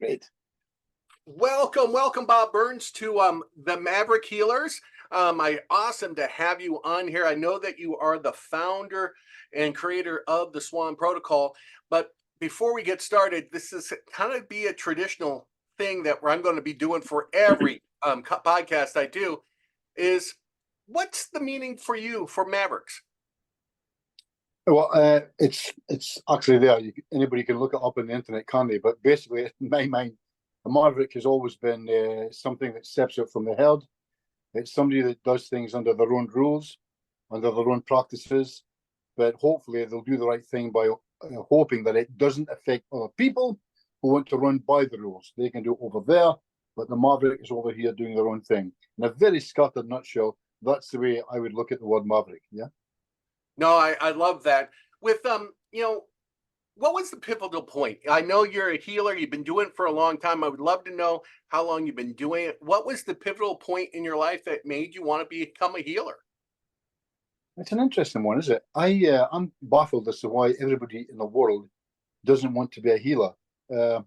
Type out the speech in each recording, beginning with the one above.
Great. Welcome, Bob Burns, to the Maverick Healers. Awesome to have you on here. I know that you are the founder and creator of the Swan Protocol, but before we get started, this is kind of be a traditional thing that I'm going to be doing for every podcast I do. Is what's the meaning for you for Mavericks? Well, it's actually there. Anybody can look it up on the internet, can't they? But basically, in my mind, a maverick has always been something that steps out from the herd. It's somebody that does things under their own rules, under their own practices, but hopefully they'll do the right thing by hoping that it doesn't affect other people who want to run by the rules. They can do it over there, but the maverick is over here doing their own thing. In a very scattered nutshell, that's the way I would look at the word maverick. Yeah. No, I love that. With what was the pivotal point? I know you're a healer. You've been doing it for a long time. I would love to know how long you've been doing it. What was the pivotal point in your life that made you want to become a healer? It's an interesting one, isn't it? I'm baffled as to why everybody in the world doesn't want to be a healer. Uh,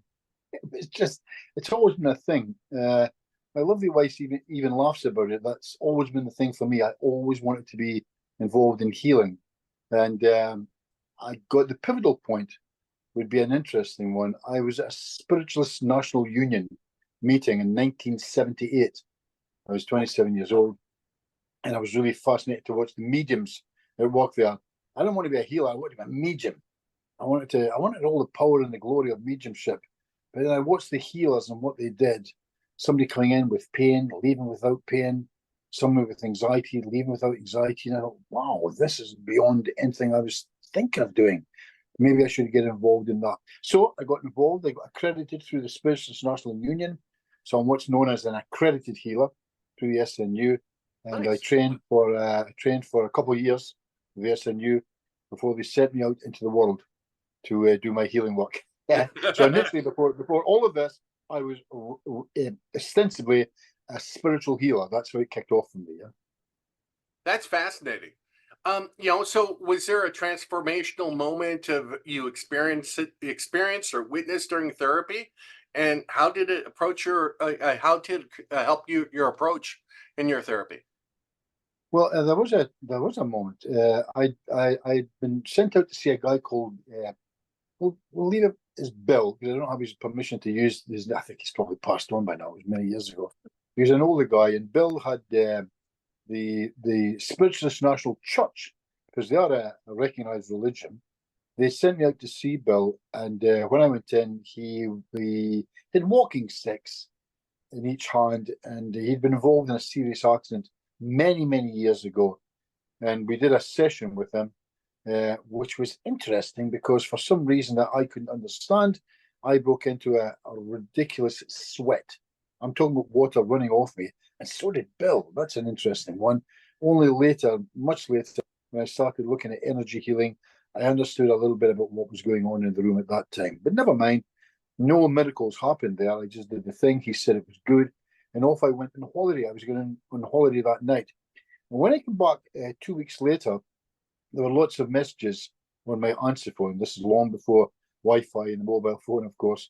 it's always been a thing. My lovely wife even laughs about it. That's always been the thing for me. I always wanted to be involved in healing, and I got the pivotal point would be an interesting one. I was at a Spiritualist National Union meeting in 1978. I was 27 years old, and I was really fascinated to watch the mediums that walk there. I don't want to be a healer. I want to be a medium. I wanted all the power and the glory of mediumship. But then I watched the healers and what they did. Somebody coming in with pain, leaving without pain. Somebody with anxiety, leaving without anxiety. And I thought, wow, this is beyond anything I was thinking of doing. Maybe I should get involved in that. So I got involved. I got accredited through the Spiritualist National Union. So I'm what's known as an accredited healer through the SNU. And Nice. I trained for a couple of years with the SNU before they sent me out into the world to do my healing work. Yeah. So initially, before all of this, I was ostensibly a spiritual healer. That's how it kicked off for me. Yeah. That's fascinating. So was there a transformational moment of you experience or witness during therapy, and how did it approach how did it help your approach in your therapy? Well, there was a moment. I'd been sent out to see a guy called we'll leave it as Bill because I don't have his permission to use his. I think he's probably passed on by now. It was many years ago. He was an older guy, and Bill had the Spiritualist National Church, because they are a recognized religion. They sent me out to see Bill, and when I went in, he had walking sticks in each hand, and he'd been involved in a serious accident many years ago. And we did a session with him, which was interesting because for some reason that I couldn't understand, I broke into a ridiculous sweat. I'm talking about water running off me, and so did Bill. That's an interesting one. Only later, much later, when I started looking at energy healing, I understood a little bit about what was going on in the room at that time. But never mind, no miracles happened there. I just did the thing. He said it was good, and off I went on holiday. I was going on holiday that night. And when I came back 2 weeks later, there were lots of messages on my answer phone. This is long before Wi-Fi and the mobile phone, of course.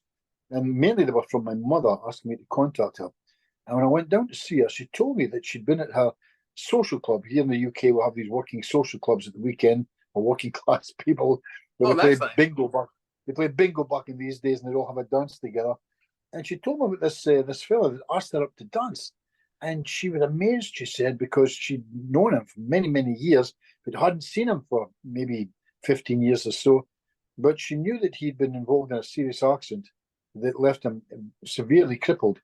And mainly they were from my mother asking me to contact her. And when I went down to see her, she told me that she'd been at her social club. Here in the UK, we'll have these working social clubs at the weekend for working class people where Oh, they play that's nice. bingo back. They play bingo back in these days, and they all have a dance together. And she told me about this fella that asked her up to dance. And she was amazed, she said, because she'd known him for many years, but hadn't seen him for maybe 15 years or so. But she knew that he'd been involved in a serious accident that left him severely crippled.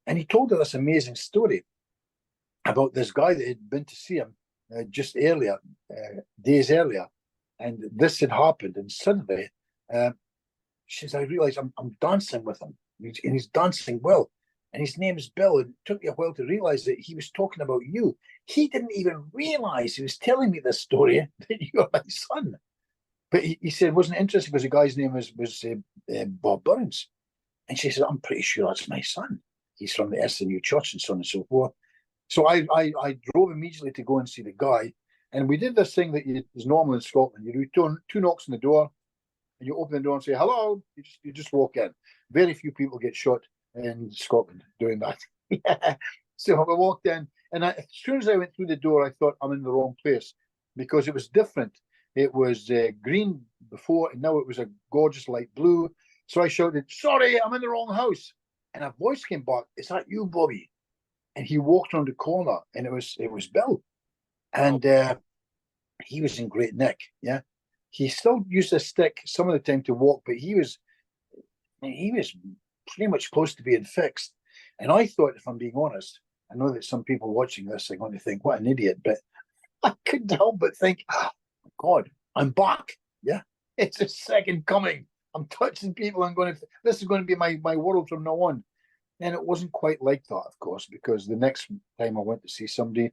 And he told her this amazing story about this guy that had been to see him just earlier, days earlier. And this had happened. And suddenly, she said, I realized I'm dancing with him. And he's dancing well. And his name is Bill. And it took me a while to realize that he was talking about you. He didn't even realize he was telling me this story that you're my son. But he said it wasn't interesting because the guy's name was Bob Burns. And she said, I'm pretty sure that's my son. He's from the SNU church and so on and so forth. So I drove immediately to go and see the guy. And we did this thing that is normal in Scotland. You do two knocks on the door. and you open the door and say hello, you just walk in. Very few people get shot in Scotland doing that. Yeah. So I walked in, and as soon as I went through the door, I thought I'm in the wrong place because it was different. It was green before, and now it was a gorgeous light blue. So I shouted, "Sorry, I'm in the wrong house." And a voice came back, "Is that you, Bobby?" And he walked around the corner, and it was Bill, and he was in great nick. Yeah, he still used a stick some of the time to walk, but he was pretty much close to being fixed. And I thought, if I'm being honest, I know that some people watching this are going to think, "What an idiot!" But I couldn't help but think, "Oh, my God, I'm back." Yeah, it's a second coming. I'm touching people. This is going to be my world from now on. And it wasn't quite like that, of course, because the next time I went to see somebody,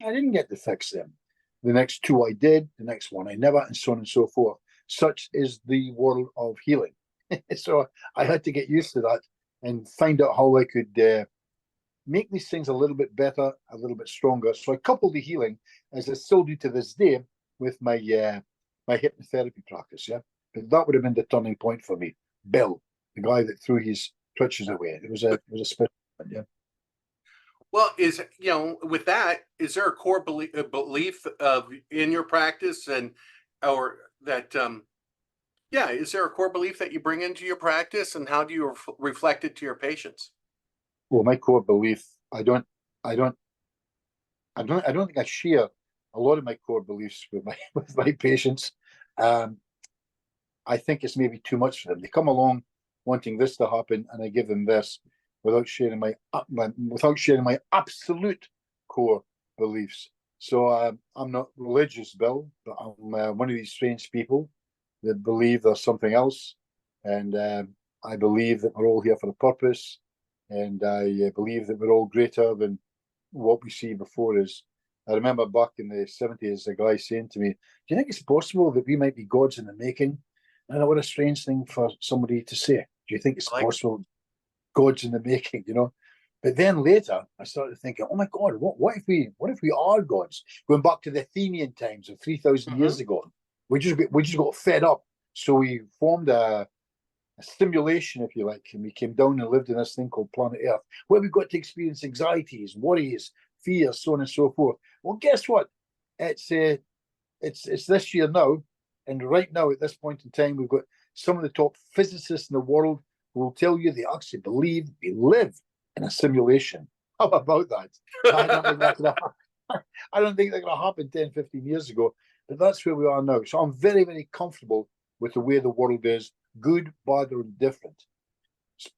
I didn't get to fix them. The next two I did, the next one I never, and so on and so forth. Such is the world of healing. So I had to get used to that and find out how I could make these things a little bit better, a little bit stronger. So I coupled the healing, as I still do to this day, with my my hypnotherapy practice. Yeah, but that would have been the turning point for me. Bill, the guy that threw his twitches away. It was a special one, yeah. Well, with that, is there a core belief of in your practice, and or that is there a core belief that you bring into your practice, and how do you reflect it to your patients? Well, my core belief, I don't think I share a lot of my core beliefs with my with my patients. I think it's maybe too much for them. They come along wanting this to happen, and I give them this without sharing my absolute core beliefs. So I'm not religious, Bill, but I'm one of these strange people that believe there's something else, and I believe that we're all here for a purpose, and I believe that we're all greater than what we see before us. I remember back in the 70s, a guy saying to me, "Do you think it's possible that we might be gods in the making?" And what a strange thing for somebody to say. Do you think it's possible gods in the making, you know? But then later I started thinking, oh my God, what if we are gods? Going back to the Athenian times of 3,000 years ago. We just got fed up. So we formed a simulation, if you like, and we came down and lived in this thing called planet Earth, where we got to experience anxieties, worries, fears, so on and so forth. Well, guess what? It's this year now, and right now at this point in time, we've got some of the top physicists in the world who will tell you they actually believe we live in a simulation. How about that? I don't think that's gonna I don't think that happened 10, 15 years ago, but that's where we are now. So I'm very, very comfortable with the way the world is, good, bad, or indifferent.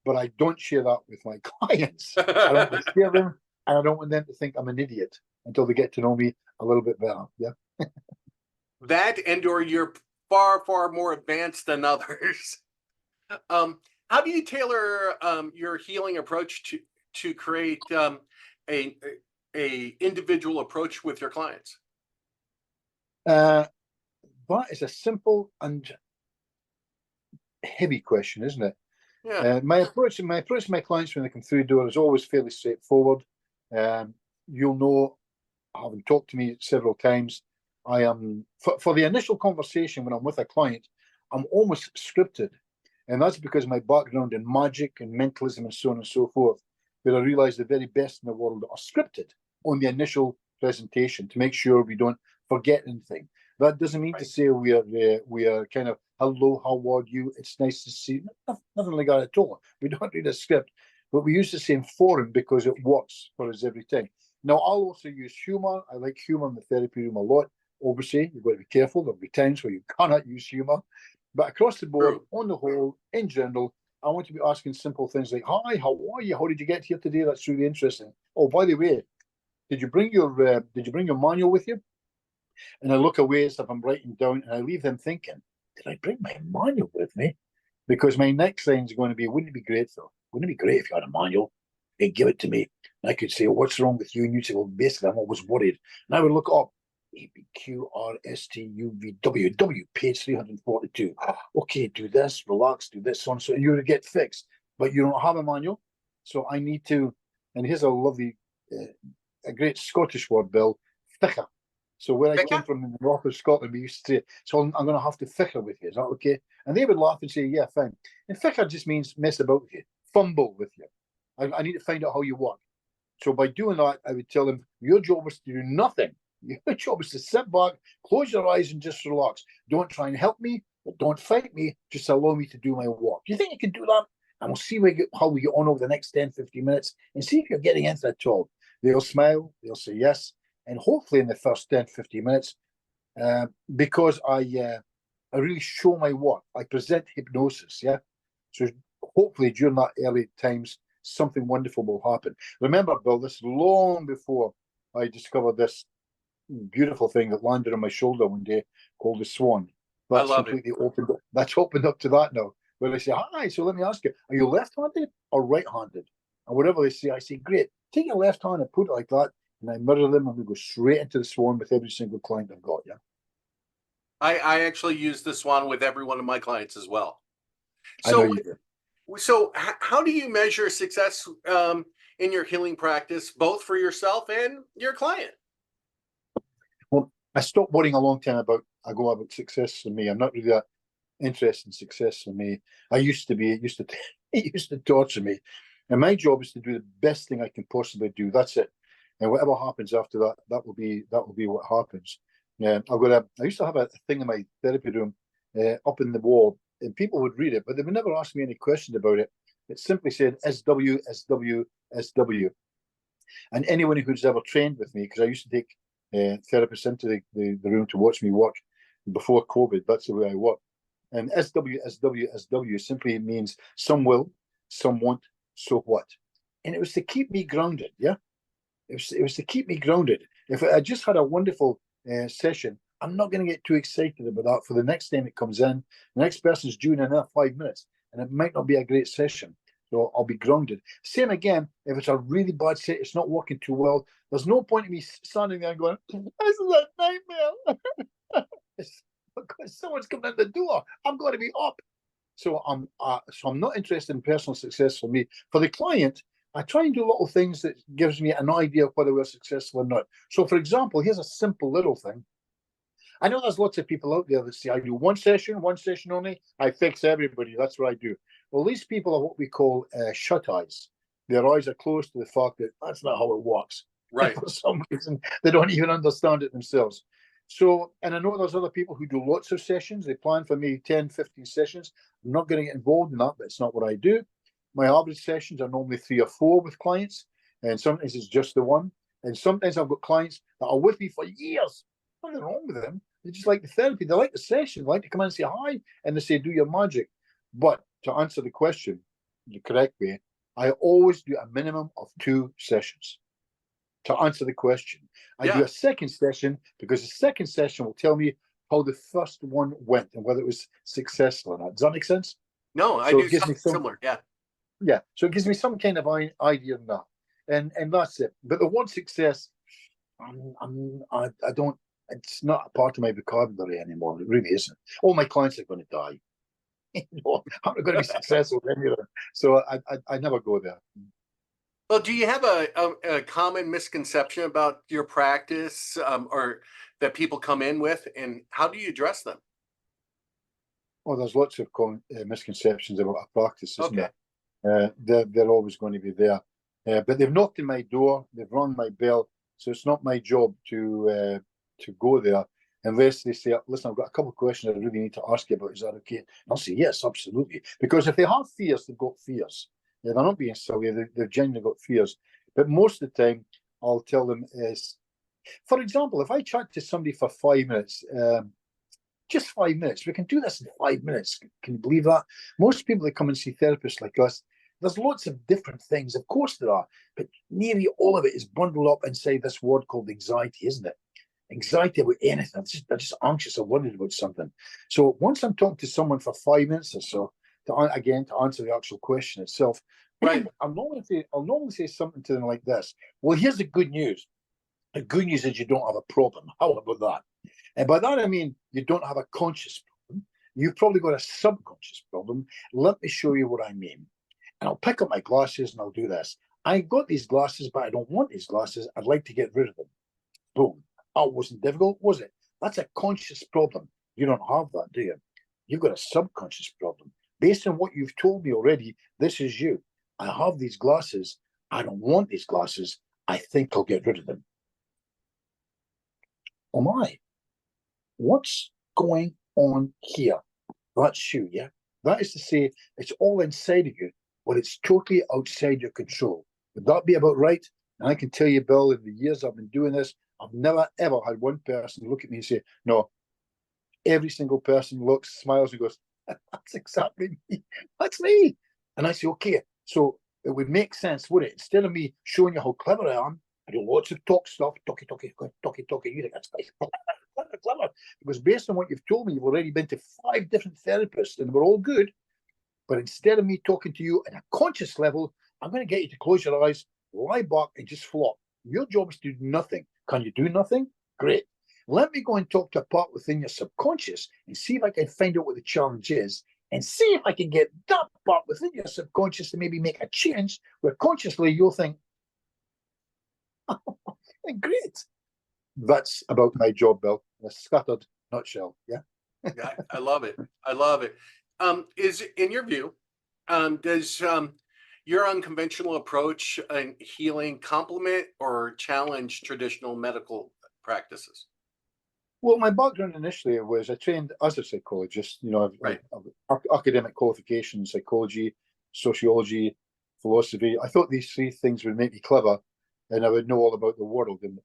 But I don't share that with my clients. I don't want to share them, and I don't want them to think I'm an idiot until they get to know me a little bit better. Yeah. That or you're far, far more advanced than others. How do you tailor your healing approach to create a individual approach with your clients? That is a simple and heavy question, isn't it? Yeah. My approach to my clients when they come through the door is always fairly straightforward. You'll know, having talked to me several times, I am for the initial conversation when I'm with a client, I'm almost scripted, and that's because of my background in magic and mentalism and so on and so forth. But I realise the very best in the world are scripted on the initial presentation to make sure we don't forget anything. That doesn't mean to say we are kind of, hello, how are you? It's nice to see you. Nothing like that at all. We don't read a script, but we use the same forum because it works for us every time. Now, I'll also use humour. I like humour in the therapy room a lot. Obviously, you've got to be careful. There'll be times where you cannot use humour. But across the board, on the whole, in general, I want to be asking simple things like, hi, how are you? How did you get here today? That's really interesting. Oh, by the way, did you bring your manual with you? And I look away as if I'm writing down, and I leave them thinking, did I bring my manual with me? Because my next line is going to be, wouldn't it be great though? Wouldn't it be great if you had a manual? They'd give it to me. And I could say, what's wrong with you? And you'd say, well, basically, I'm always worried. And I would look up, ABQRSTUVWW, page 342. Okay, do this, relax, do this, so on. So you would get fixed. But you don't have a manual. So I need to, and here's a lovely, a great Scottish word, Bill, thicker. So where I came Becca? from in the north of Scotland, we used to say, so I'm going to have to ficker with you. Is that okay? And they would laugh and say, yeah, fine. And ficker just means mess about with you, fumble with you. I need to find out how you work. So by doing that, I would tell them, your job is to do nothing. Your job is to sit back, close your eyes, and just relax. Don't try and help me, but don't fight me. Just allow me to do my work. You think you can do that? And we'll see how we get on over the next 10, 15 minutes and see if you're getting into it at all. They'll smile, they'll say yes. And hopefully in the first 10, 15 minutes, because I really show my work, I present hypnosis, yeah? So hopefully during that early times, something wonderful will happen. Remember, Bill, this is long before I discovered this beautiful thing that landed on my shoulder one day called the Swan. That's completely opened up. That's opened up to that now. Where they say, hi, so let me ask you, are you left-handed or right-handed? And whatever they say, I say, great. Take your left hand and put it like that, and I mirror them, and we go straight into the Swan with every single client I've got, yeah? I actually use the Swan with every one of my clients as well. I know you do. So how do you measure success in your healing practice, both for yourself and your client? Well, I stopped worrying a long time about success for me. I'm not really that interested in success for me. I used to be. It used to torture me. And my job is to do the best thing I can possibly do. That's it. And whatever happens after that, that will be what happens. Yeah, I used to have a thing in my therapy room up in the wall, and people would read it, but they would never ask me any questions about it. It simply said SW, SW, SW. And anyone who's ever trained with me, because I used to take therapists into the room to watch me work before COVID, that's the way I work. And SW, SW, SW simply means some will, some won't, so what? And it was to keep me grounded, yeah? It was to keep me grounded. If I just had a wonderful session, I'm not going to get too excited about that for the next time it comes in. The next person's due in another 5 minutes, and it might not be a great session. So I'll be grounded. Same again, if it's a really bad set, it's not working too well, there's no point in me standing there and going, this is a nightmare. Because someone's coming in the door. I'm going to be up. So I'm not interested in personal success for me. For the client, I try and do little things that gives me an idea of whether we're successful or not. So, for example, here's a simple little thing. I know there's lots of people out there that say, I do one session only, I fix everybody. That's what I do. Well, these people are what we call shut eyes. Their eyes are closed to the fact that that's not how it works. Right. For some reason, they don't even understand it themselves. So, and I know there's other people who do lots of sessions. They plan for maybe 10, 15 sessions. I'm not going to get involved in that, but it's not what I do. My average sessions are normally 3 or 4 with clients, and sometimes it's just the one. And sometimes I've got clients that are with me for years. Nothing wrong with them. They just like the therapy. They like the session. They like to come in and say hi, and they say, do your magic. But to answer the question the correct way, I always do a minimum of 2 sessions. To answer the question, I do a second session because the second session will tell me how the first one went and whether it was successful or not. Does that make sense? No, I do something similar. Yeah. Yeah. So it gives me some kind of idea of that. And that's it. But the one success, I don't, it's not a part of my vocabulary anymore. It really isn't. All my clients are going to die. I'm not going to be successful anywhere. So I never go there. Well, do you have a common misconception about your practice or that people come in with, and how do you address them? Oh, there's lots of misconceptions about our practice, isn't there? They're always going to be there. But they've knocked on my door, they've rung my bell, so it's not my job to go there unless they say, listen, I've got a couple of questions I really need to ask you about. Is that okay? And I'll say, yes, absolutely. Because if they have fears, they've got fears. They're not being silly, they've genuinely got fears. But most of the time, I'll tell them is, for example, if I chat to somebody for 5 minutes, just 5 minutes, we can do this in 5 minutes. Can you believe that? Most people that come and see therapists like us, there's lots of different things. Of course there are, but nearly all of it is bundled up inside this word called anxiety, isn't it? Anxiety about anything. They're just anxious or worried about something. So once I'm talking to someone for 5 minutes or so, to answer the actual question itself, right? I'll normally say something to them like this. Well, here's the good news. The good news is you don't have a problem. How about that? And by that I mean you don't have a conscious problem. You've probably got a subconscious problem. Let me show you what I mean. And I'll pick up my glasses and I'll do this. I got these glasses, but I don't want these glasses. I'd like to get rid of them. Boom. Oh, it wasn't difficult, was it? That's a conscious problem. You don't have that, do you? You've got a subconscious problem. Based on what you've told me already, this is you. I have these glasses. I don't want these glasses. I think I'll get rid of them. Oh my. What's going on here? That's you, yeah? That is to say, it's all inside of you, but it's totally outside your control. Would that be about right? And I can tell you, Bill, in the years I've been doing this, I've never, ever had one person look at me and say, no. Every single person looks, smiles, and goes, that's exactly me. That's me. And I say, okay. So it would make sense, would it? Instead of me showing you how clever I am, I do lots of talk stuff, talky. You think that's nice. Clever. Because based on what you've told me, you've already been to 5 different therapists, and we're all good. But instead of me talking to you at a conscious level, I'm going to get you to close your eyes, lie back, and just flop. Your job is to do nothing. Can you do nothing? Great. Let me go and talk to a part within your subconscious and see if I can find out what the challenge is, and see if I can get that part within your subconscious to maybe make a change where consciously you'll think, oh, great. That's about my job, Bill, in a scattered nutshell. Yeah. Yeah, I love it. I love it. Is, in your view, does your unconventional approach in healing complement or challenge traditional medical practices? Well, my background initially was I trained as a psychologist. You know, I've academic qualifications, psychology, sociology, philosophy. I thought these 3 things would make me clever and I would know all about the world. And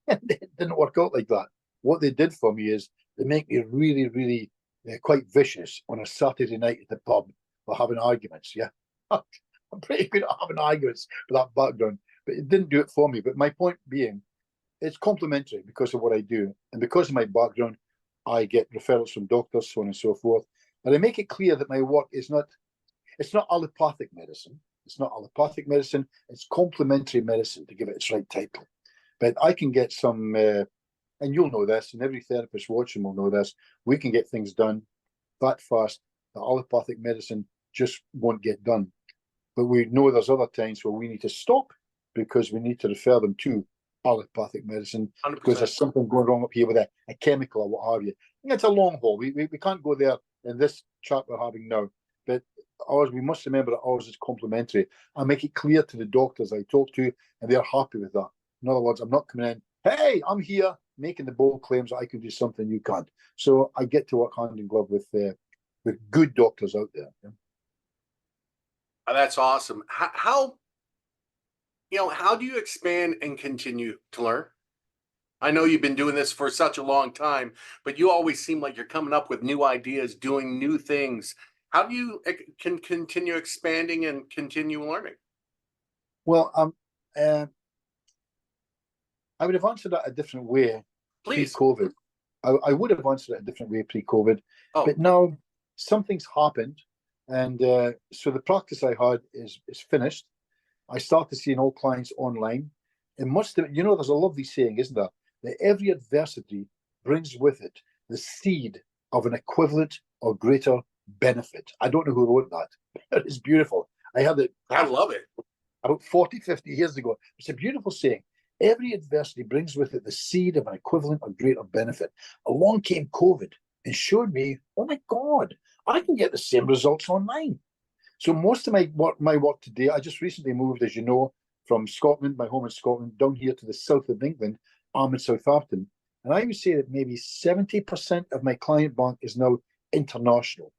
it didn't work out like that. What they did for me is they make me really, really quite vicious on a Saturday night at the pub for having arguments. Yeah. I'm pretty good at having arguments with that background, but it didn't do it for me. But my point being, it's complementary because of what I do. And because of my background, I get referrals from doctors, so on and so forth. And I make it clear that my work is not, it's not allopathic medicine. It's not allopathic medicine. It's complementary medicine, to give it its right title. But I can get some, and you'll know this, and every therapist watching will know this, we can get things done that fast that allopathic medicine just won't get done. But we know there's other times where we need to stop because we need to refer them to allopathic medicine 100%. because there's something going wrong up here with a chemical or what have you. And it's a long haul. We can't go there in this chat we're having now. But ours, we must remember that ours is complementary. I make it clear to the doctors I talk to, and they're happy with that. In other words, I'm not coming in, hey, I'm here making the bold claims that I can do something you can't. So I get to work hand in glove with good doctors out there. Yeah? That's awesome. How do you expand and continue to learn? I know you've been doing this for such a long time, but you always seem like you're coming up with new ideas, doing new things. How do you can continue expanding and continue learning? Well, I would have answered that a different way Please. pre-COVID. I would have answered it a different way pre-COVID, but now something's happened, and so the practice I had is finished. I started seeing all clients online. It must have, there's a lovely saying, isn't there? That every adversity brings with it the seed of an equivalent or greater benefit. I don't know who wrote that, but it's beautiful. I had it. I love it. About 40, 50 years ago. It's a beautiful saying. Every adversity brings with it the seed of an equivalent or greater benefit. Along came COVID and showed me, oh my God, I can get the same results online. So most of my work today, I just recently moved, as you know, from Scotland, my home in Scotland, down here to the south of England. I'm in Southampton. And I would say that maybe 70% of my client bank is now international.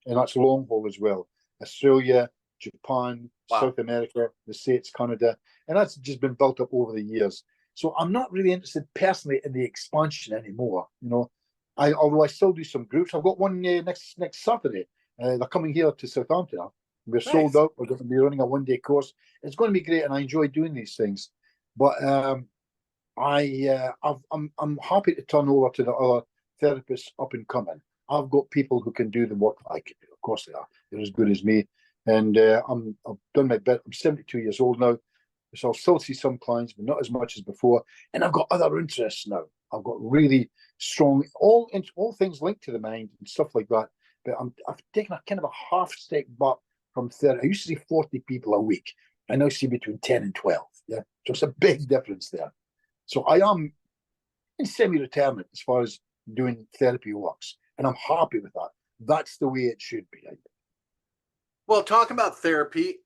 And that's long haul as well. Australia, Japan, wow. South America, the States, Canada. And that's just been built up over the years. So I'm not really interested personally in the expansion anymore. Although I still do some groups. I've got one next Saturday. They're coming here to Southampton. We're sold out. We're going to be running a one-day course. It's going to be great, and I enjoy doing these things. But I'm happy to turn over to the other therapists up and coming. I've got people who can do the work that I can do. Of course they are. They're as good as me. And I've done my bit. I'm 72 years old now, so I'll still see some clients, but not as much as before. And I've got other interests now. I've got really strong, all things linked to the mind and stuff like that. But I've taken a kind of a half step back from 30. I used to see 40 people a week. I now see between 10 and 12. Yeah. So it's a big difference there. So I am in semi-retirement as far as doing therapy works, and I'm happy with that. That's the way it should be, I think. Well, talk about therapy.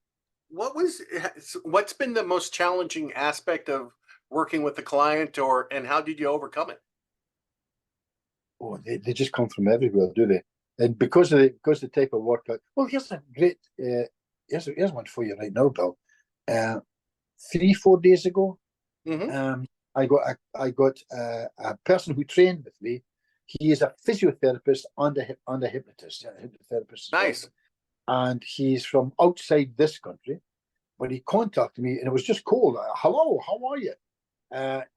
What's been the most challenging aspect of working with the client, and how did you overcome it? Oh, they just come from everywhere, do they? And because the type of work. Well, here's a great here's one for you right now, Bill. 3-4 days ago, Mm-hmm. I got a person who trained with me. He is a physiotherapist and a hypnotist, a hypnotherapist as well. Nice. And he's from outside this country, but he contacted me, and it was just cold. Hello, how are you?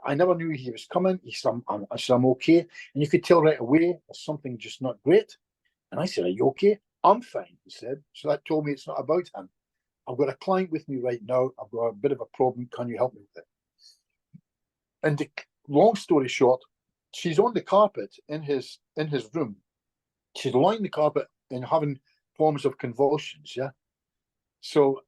I never knew he was coming. He said, I said, I'm okay. And you could tell right away there's something just not great. And I said, are you okay? I'm fine, he said. So that told me it's not about him. I've got a client with me right now. I've got a bit of a problem. Can you help me with it? And the long story short, she's on the carpet in his room. She's lying the carpet and having forms of convulsions, yeah? So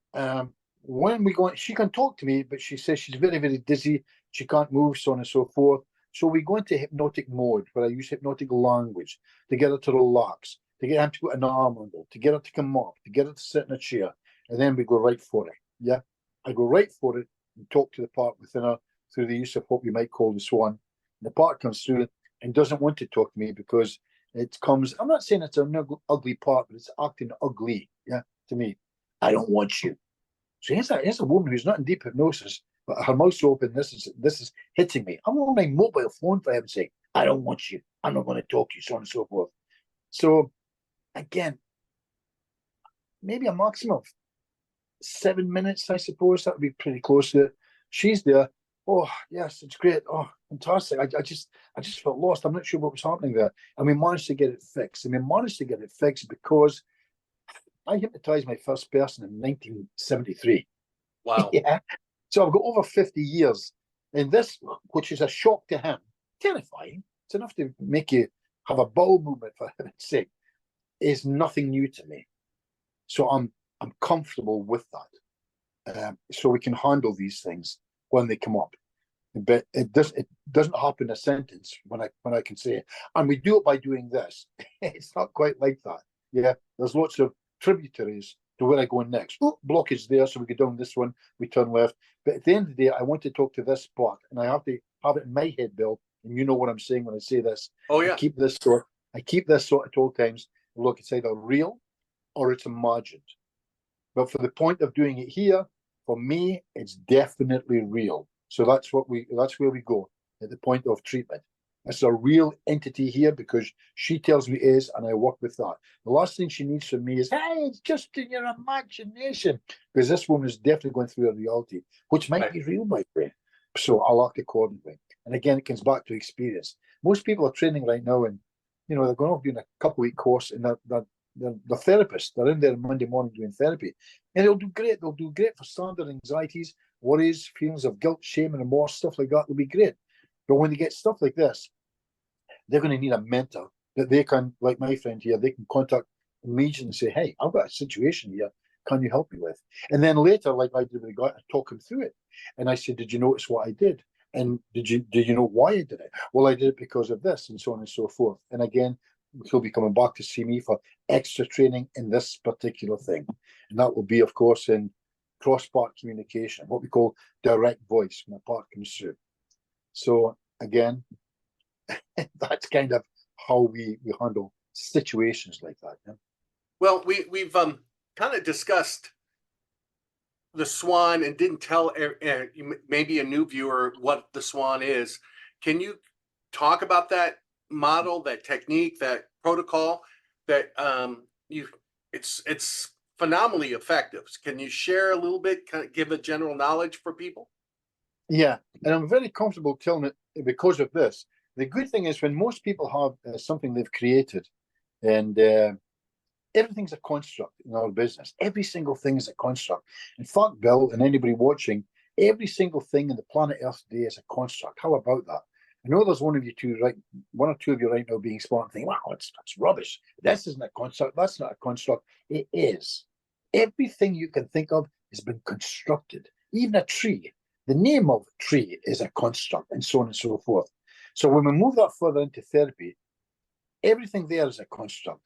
when we go, she can talk to me, but she says she's very, very dizzy. She can't move, so on and so forth. So we go into hypnotic mode, where I use hypnotic language to get her to relax, to get him to put an arm on her, to get her to come up, to get her to sit in a chair, and then we go right for it. Yeah, I go right for it and talk to the part within her through the use of what we might call the swan. And the part comes through and doesn't want to talk to me because it comes. I'm not saying it's an ugly part, but it's acting ugly. Yeah, to me, I don't want you. So here's a woman who's not in deep hypnosis, but her mouth's open. This is hitting me. I'm on my mobile phone, for heaven's sake. I don't want you. I'm not going to talk to you, so on and so forth. So again, maybe a maximum of 7 minutes, I suppose. That would be pretty close to it. She's there. Oh, yes, it's great. Oh, fantastic. I just felt lost. I'm not sure what was happening there. And we managed to get it fixed. And we managed to get it fixed because I hypnotized my first person in 1973. Wow. Yeah. So I've got over 50 years. And this, which is a shock to him, terrifying, it's enough to make you have a bowel movement, for heaven's sake, is nothing new to me. So I'm comfortable with that. So we can handle these things when they come up. But it doesn't happen in a sentence when I can say it. And we do it by doing this. It's not quite like that. Yeah. There's lots of tributaries to where I go next. Oh, blockage there, so we go down this one, we turn left. But at the end of the day, I want to talk to this part, and I have to have it in my head, Bill. And you know what I'm saying when I say this. Oh yeah. I keep this sort at all times. Look, it's either real or it's imagined. But for the point of doing it here, for me, it's definitely real. So that's where we go at the point of treatment. It's a real entity here because she tells me it is, and I work with that. The last thing she needs from me is, hey, it's just in your imagination. Because this woman is definitely going through a reality, which might be real, my friend. So I'll act accordingly. And again, it comes back to experience. Most people are training right now, and they're going off doing a couple-week course, and they're therapists. They're in there on Monday morning doing therapy. And they'll do great. They'll do great for standard anxieties, worries, feelings of guilt, shame, and remorse, stuff like that. They'll be great. But when they get stuff like this, they're going to need a mentor that they can, like my friend here, they can contact immediately and say, hey, I've got a situation here. Can you help me with? And then later, like I did with the guy, I talk him through it. And I said, did you notice what I did? And do you know why I did it? Well, I did it because of this, and so on and so forth. And again, he'll be coming back to see me for extra training in this particular thing. And that will be, of course, in cross-part communication, what we call direct voice when a part comes through. So again, that's kind of how we handle situations like that. Yeah? Well, we've kind of discussed the swan and didn't tell maybe a new viewer what the swan is. Can you talk about that model, that technique, that protocol that it's phenomenally effective? Can you share a little bit, kind of give a general knowledge for people? Yeah, and I'm very comfortable telling it because of this. The good thing is when most people have something they've created, and everything's a construct in our business. Every single thing is a construct. In fact, Bill, and anybody watching, every single thing in the planet Earth today is a construct. How about that? I know there's one or two of you right now being smart and thinking, wow, that's rubbish. This isn't a construct. That's not a construct. It is. Everything you can think of has been constructed. Even a tree. The name of a tree is a construct, and so on and so forth. So when we move that further into therapy, everything there is a construct.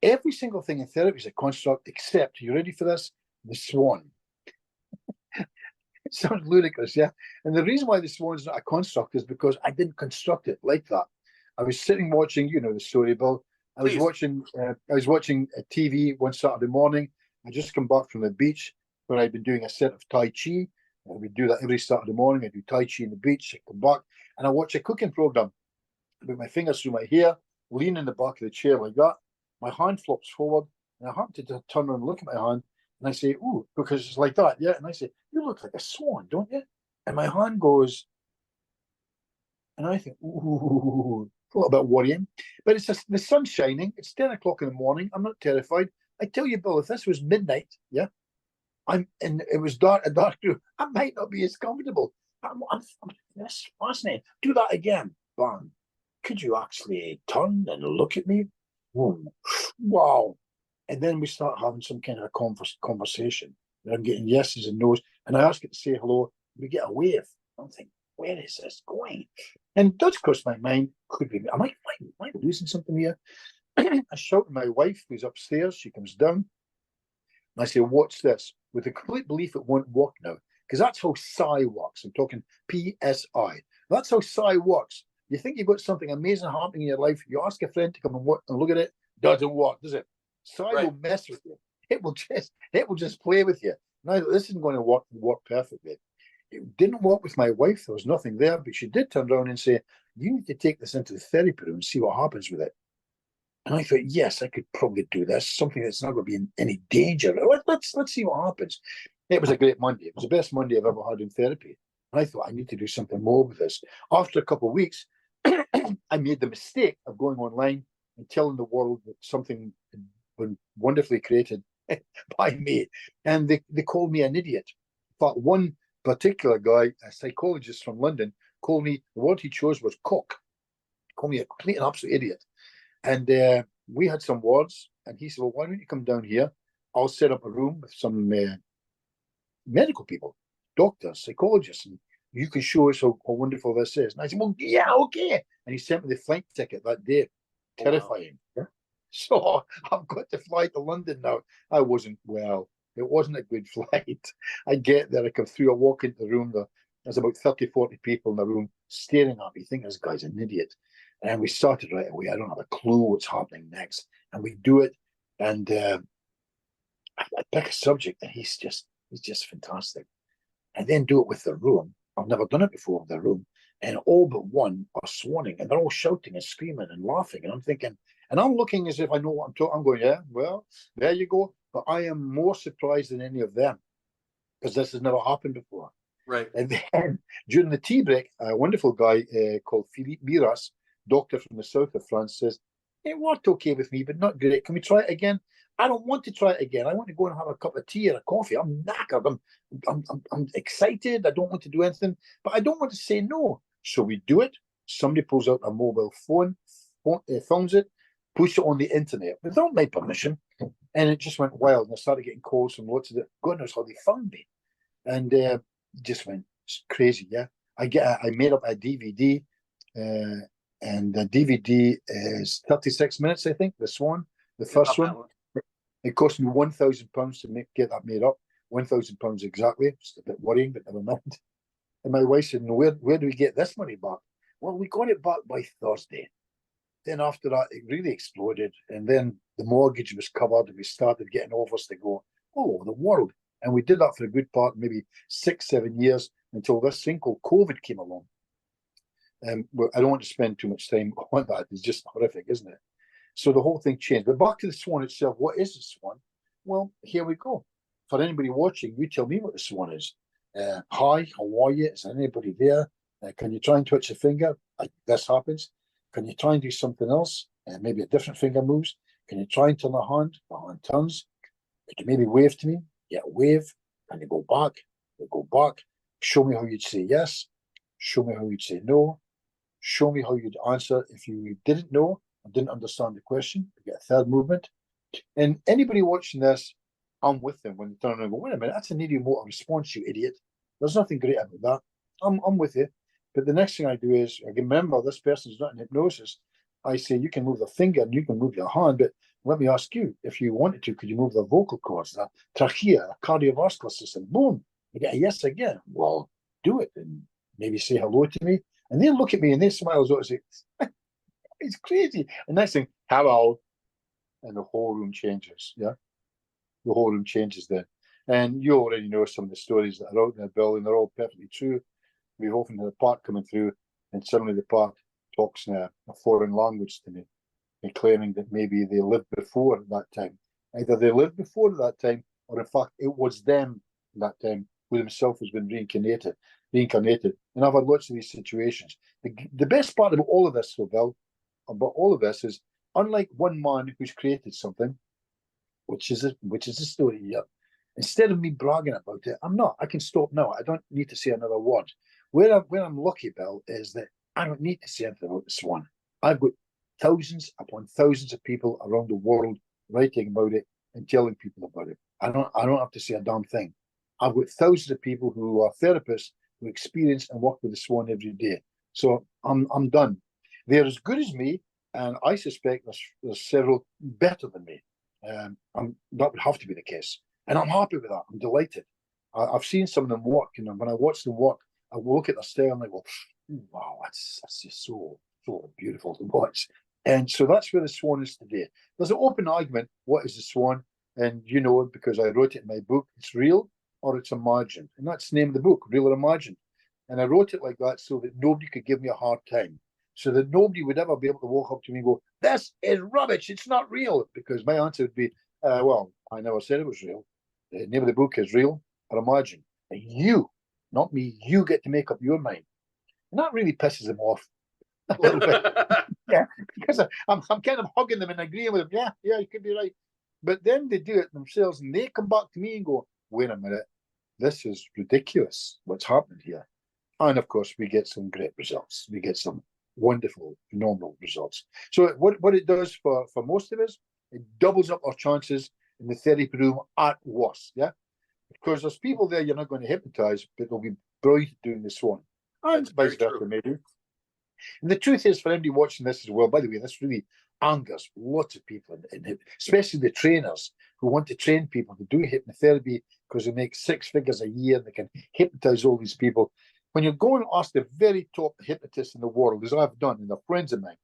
Every single thing in therapy is a construct, except, you ready for this? The swan. It sounds ludicrous, yeah? And the reason why the swan is not a construct is because I didn't construct it like that. I was sitting watching, you know the story, Bill. I was watching a TV one Saturday morning. I just come back from the beach where I'd been doing a set of Tai Chi. We do that every Saturday morning. I do Tai Chi in the beach. I come back and I watch a cooking program. I put my fingers through my hair, lean in the back of the chair like that. My hand flops forward, and I happen to turn around and look at my hand, and I say, "Ooh," because it's like that, yeah. And I say, "You look like a swan, don't you?" And my hand goes, and I think, "Ooh," a little bit worrying, but it's just the sun's shining. It's 10 o'clock in the morning. I'm not terrified. I tell you, Bill, if this was midnight, yeah, and it was dark, a dark room, I might not be as comfortable. That's fascinating. Do that again, bang. Could you actually turn and look at me? Wow. And then we start having some kind of a conversation. I'm getting yeses and nos. And I ask it to say hello. We get a wave. I'm thinking, where is this going? And it does cross my mind, could be, am I losing something here? I shout to my wife, who's upstairs. She comes down. And I say, what's this? With the complete belief it won't work now. Because that's how psi works. I'm talking PSI. That's how psi works. You think you've got something amazing happening in your life, you ask a friend to come and look at it, doesn't work, does it? Psi will mess with you. It will just play with you. Now, this isn't going to work perfectly. It didn't work with my wife. There was nothing there, but she did turn around and say, you need to take this into the therapy room and see what happens with it. And I thought, yes, I could probably do this, something that's not going to be in any danger. Let's see what happens. It was a great Monday. It was the best Monday I've ever had in therapy. And I thought, I need to do something more with this. After a couple of weeks, I made the mistake of going online and telling the world that something had been wonderfully created by me. And they called me an idiot. But one particular guy, a psychologist from London, called me, the word he chose was cock. He called me a complete and absolute idiot. And we had some words, and he said, well, why don't you come down here? I'll set up a room with some medical people, doctors, psychologists, and you can show us how wonderful this is. And I said, well, yeah, okay. And he sent me the flight ticket that day. Terrifying. Wow. Yeah? So I've got to fly to London now. It wasn't a good flight. I get there, I come through, I walk into the room, there's about 30, 40 people in the room staring at me, think this guy's an idiot. And we started right away. I don't have a clue what's happening next. And we do it. And I pick a subject, and he's just fantastic. I then do it with the room. I've never done it before with the room. And all but one are swanning, and they're all shouting and screaming and laughing. And I'm thinking, and I'm looking as if I know what I'm talking. I'm going, yeah, well, there you go. But I am more surprised than any of them, because this has never happened before. Right. And then during the tea break, a wonderful guy called Philippe Miras, doctor from the south of France, says, it worked okay with me, but not great. Can we try it again? I don't want to try it again. I want to go and have a cup of tea or a coffee. I'm knackered. I'm excited. I don't want to do anything, but I don't want to say no. So we do it. Somebody pulls out a mobile phone, films it, puts it on the internet without my permission, and it just went wild. And I started getting calls from lots of God knows how they found me, and just went crazy. Yeah, I made up a DVD, and the DVD is 36 minutes. I think the Swan, the first one. It cost me £1,000 to get that made up. £1,000 exactly. It's a bit worrying, but never mind. And my wife said, no, where do we get this money back? Well, we got it back by Thursday. Then after that, it really exploded. And then the mortgage was covered, and we started getting offers to go all over the world. And we did that for a good part, maybe 6-7 years, until this thing called COVID came along. Well, I don't want to spend too much time on that. It's just horrific, isn't it? So the whole thing changed. But back to the Swan itself. What is the Swan? Well, here we go. For anybody watching, you tell me what the Swan is. Hi, how are you? Is there anybody there? Can you try and twitch a finger? This happens. Can you try and do something else? Maybe a different finger moves. Can you try and turn the hand? The hand turns. Could you maybe wave to me? Yeah, wave. Can you go back? You go back. Show me how you'd say yes. Show me how you'd say no. Show me how you'd answer if you didn't know. I didn't understand the question. You get a third movement. And anybody watching this, I'm with them when they turn around and go, wait a minute, that's an idiomotor response, you idiot. There's nothing great about that. I'm with you. But the next thing I do is, I remember this person's not in hypnosis. I say, you can move the finger and you can move your hand, but let me ask you, if you wanted to, could you move the vocal cords, the trachea, the cardiovascular system? Boom. You get a yes again. Well, do it and maybe say hello to me. And they look at me and they smile as well and say, it's crazy. And next thing, hello. And the whole room changes. Yeah. The whole room changes then. And you already know some of the stories that are out in the building. They're all perfectly true. We've often had a part coming through, and suddenly the part talks in a foreign language to me, and claiming that maybe they lived before at that time. Either they lived before at that time, or in fact, it was them at that time who himself has been reincarnated. And I've had lots of these situations. The best part about all of this, though, Bill, about all of this is, unlike one man who's created something, which is the story here, instead of me bragging about it, I'm not. I can stop now. I don't need to say another word. Where I'm lucky, Bill, is that I don't need to say anything about the Swan. I've got thousands upon thousands of people around the world writing about it and telling people about it. I don't have to say a damn thing. I've got thousands of people who are therapists who experience and work with the Swan every day. So I'm done. They're as good as me, and I suspect there's several better than me. That would have to be the case, and I'm happy with that. I'm delighted. I've seen some of them work, and when I watch them work, I will look at their style and I go, "Wow, that's just so beautiful to watch." And so that's where the Swan is today. There's an open argument: what is the Swan? And you know it because I wrote it in my book. It's real or it's imagined, and that's the name of the book: Real or Imagined. And I wrote it like that so that nobody could give me a hard time, so that nobody would ever be able to walk up to me and go, "This is rubbish. It's not real." Because my answer would be, "Well, I never said it was real. The name of the book is Real or Imagined, and you, not me, you get to make up your mind." And that really pisses them off a little bit. Yeah, because I'm kind of hugging them and agreeing with them. Yeah, you could be right. But then they do it themselves, and they come back to me and go, "Wait a minute, this is ridiculous. What's happened here?" And of course, we get some great results. We get some wonderful, phenomenal results. So what it does for most of us, it doubles up our chances in the therapy room at worst. Yeah, because there's people there you're not going to hypnotize, but they'll be brilliant at doing the Swan, and vice versa, maybe. And the truth is, for anybody watching this as well, by the way, this really angers lots of people, especially the trainers who want to train people to do hypnotherapy because they make 6 figures a year and they can hypnotize all these people. When you go and ask the very top hypnotists in the world, as I've done, and they're friends of mine,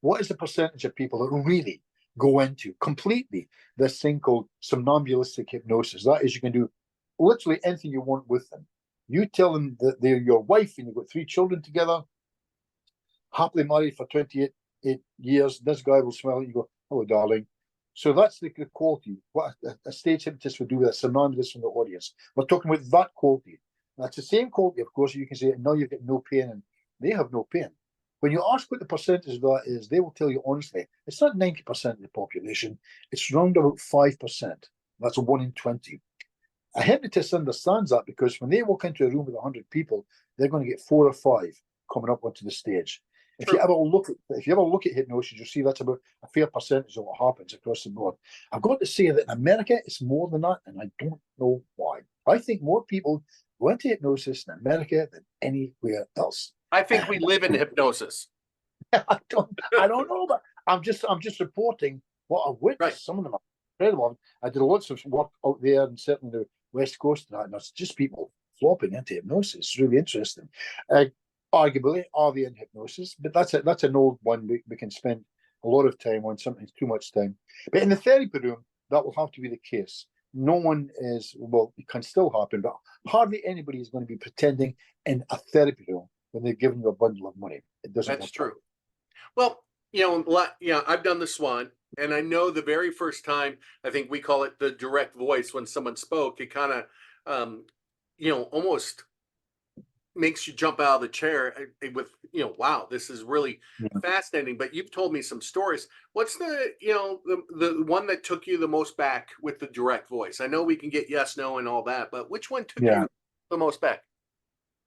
what is the percentage of people that really go into completely this thing called somnambulistic hypnosis? That is, you can do literally anything you want with them. You tell them that they're your wife and you've got 3 children together, happily married for 28 years. This guy will smile at you and go, "Hello, darling." So that's the quality. What a stage hypnotist would do with a somnambulist from the audience. We're talking about that quality. That's the same quality, of course. You can say, "No, you've got no pain," and they have no pain. When you ask what the percentage of that is, they will tell you honestly, it's not 90% of the population. It's around about 5%. That's 1 in 20. A hypnotist understands that because when they walk into a room with 100 people, they're going to get 4 or 5 coming up onto the stage. If you ever look at hypnosis, you'll see that's about a fair percentage of what happens across the board. I've got to say that in America, it's more than that, and I don't know why. I think more people go into hypnosis in America than anywhere else. I think we live in hypnosis. I don't know, but I'm just reporting what I've witnessed. Right. Some of them are incredible. I did lots of work out there, and certainly the West Coast, and it's just people flopping into hypnosis. It's really interesting. Arguably, are they in hypnosis? But that's an old one. We can spend a lot of time on, sometimes too much time. But in the therapy room, that will have to be the case. No one is, well, it can still happen, but hardly anybody is going to be pretending in a therapy room when they're giving you a bundle of money. It doesn't. That's true. Well, I've done the Swan, and I know the very first time, I think we call it the direct voice, when someone spoke, it kind of, almost makes you jump out of the chair with, wow, this is really fascinating. But you've told me some stories. What's the one that took you the most back with the direct voice? I know we can get yes, no, and all that, but which one took you the most back?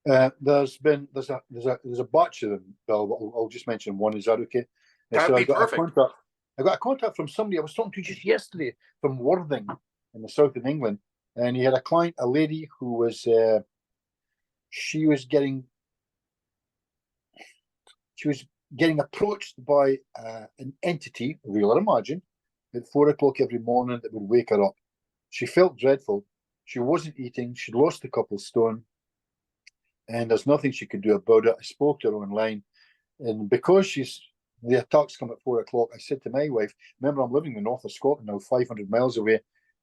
There's a batch of them, Bill. I'll just mention one. Is that okay? That'd be perfect. I got a contact from somebody I was talking to just yesterday from Worthing in the south of England, and he had a client, a lady who was she was getting she was getting approached by an entity, real or imagined, at 4 o'clock every morning that would wake her up. She felt dreadful. She wasn't eating. She'd lost a couple stone, and there's nothing she could do about it. I spoke to her online, and because the attacks come at 4 o'clock, I said to my wife, remember, I'm living in the north of Scotland now, 500 miles away,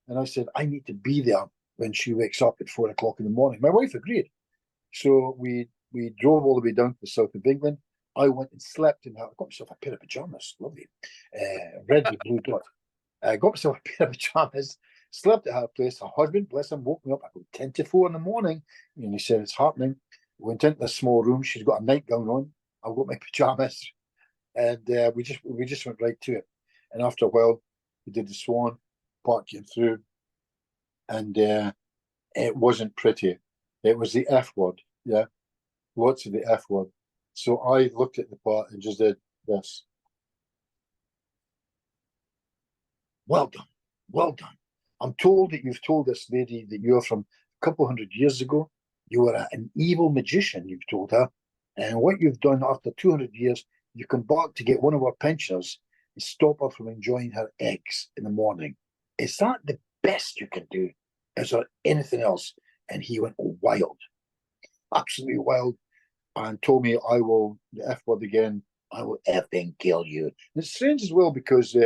and I said, I need to be there when she wakes up at 4 o'clock in the morning. My wife agreed. So we drove all the way down to the south of England. I went and slept in her. I got myself a pair of pajamas, lovely, red with blue dot. I got myself a pair of pajamas, slept at her place. Her husband, bless him, woke me up at 10 to 4 in the morning, and he said, it's happening. We went into a small room. She's got a nightgown on. I've got my pajamas, and we just went right to it. And after a while, we did the Swan, part came through, and it wasn't pretty. It was the F word, yeah, lots of the F word. So I looked at the part and just did this. Well done, well done. I'm told that you've told this lady that you're from a couple hundred years ago. You were an evil magician, you've told her. And what you've done after 200 years, you come back to get one of our pensioners and stop her from enjoying her eggs in the morning. Is that the best you can do? Is there anything else? And he went wild, absolutely wild, and told me, I will, the F word again, I will effing kill you. And it's strange as well because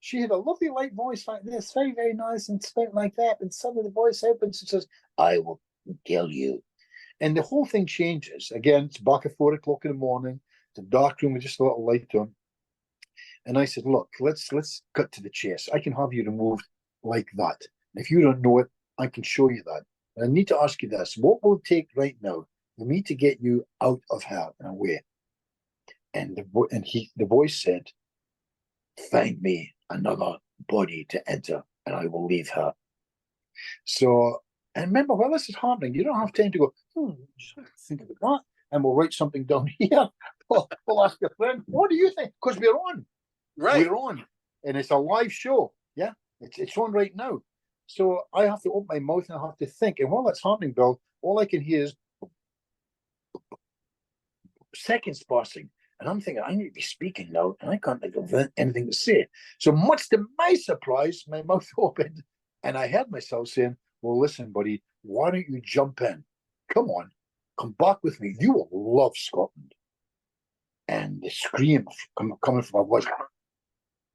she had a lovely light voice like this, very, very nice, and spoke like that. And suddenly the voice opens and says, I will kill you. And the whole thing changes. Again, it's back at 4 o'clock in the morning. It's a dark room with just a little light on. And I said, look, let's cut to the chase. I can have you removed like that. And if you don't know it, I can show you that. And I need to ask you this. What will it take right now for me to get you out of her and away? And the voice said, find me another body to enter and I will leave her. So, and remember, while this is happening, you don't have time to go, just think about that. And we'll write something down here. We'll ask your friend, what do you think? Because we're on. Right. We're on. And it's a live show. Yeah. It's on right now. So I have to open my mouth and I have to think. And while that's happening, Bill, all I can hear is seconds passing. And I'm thinking, I need to be speaking now, and I can't think of anything to say. So much to my surprise, my mouth opened, and I heard myself saying, well, listen, buddy, why don't you jump in? Come on, come back with me. You will love Scotland. And the scream coming from her voice,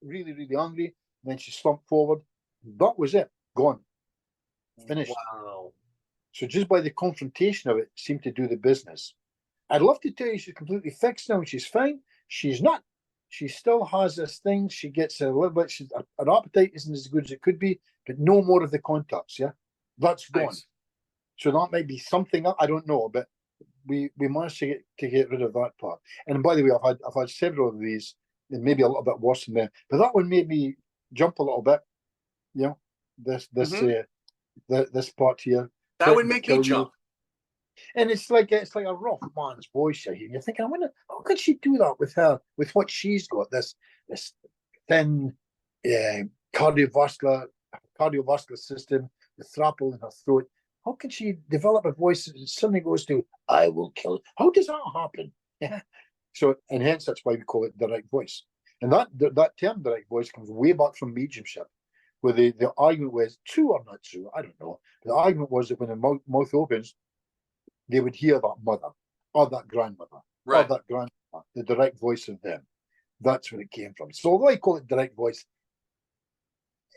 really, really angry. And then she slumped forward. That was it. Gone. Finished. Wow. So just by the confrontation of it seemed to do the business. I'd love to tell you she's completely fixed now and she's fine. She's not. She still has this thing. She gets a little bit, her appetite isn't as good as it could be, but no more of the contacts, yeah? That's gone. Nice. So that might be something, I don't know, but we managed to get rid of that part. And by the way, I've had several of these, and maybe a little bit worse than them, but that one made me jump a little bit, you know, this part here. That would make me jump. And it's like a rough man's voice, and you're thinking, I wonder how could she do that with what she's got, this thin cardiovascular system, the thrapple in her throat. How can she develop a voice that suddenly goes to I will kill it? How does that happen? Yeah. So, and hence that's why we call it direct voice. And that term direct voice comes way back from mediumship, where the argument was true or not true, I don't know. But the argument was that when the mouth opens, they would hear that mother or that grandmother or that grandmother, the direct voice of them. That's where it came from. So although I call it direct voice,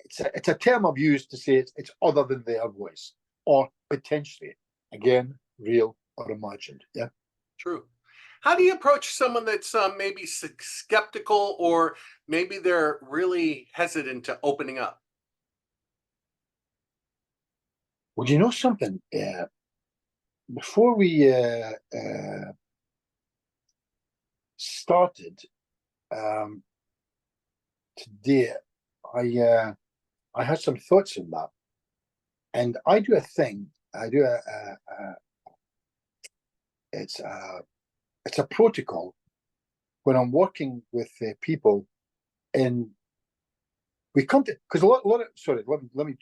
it's a term I've used to say it's other than their voice, or potentially, again, real or imagined. Yeah. True. How do you approach someone that's maybe skeptical, or maybe they're really hesitant to opening up? Well, you know something? Before we started today, I had some thoughts on that, and I do a thing. I do it's a protocol when I'm working with people, and we come to, because a lot of sorry, let me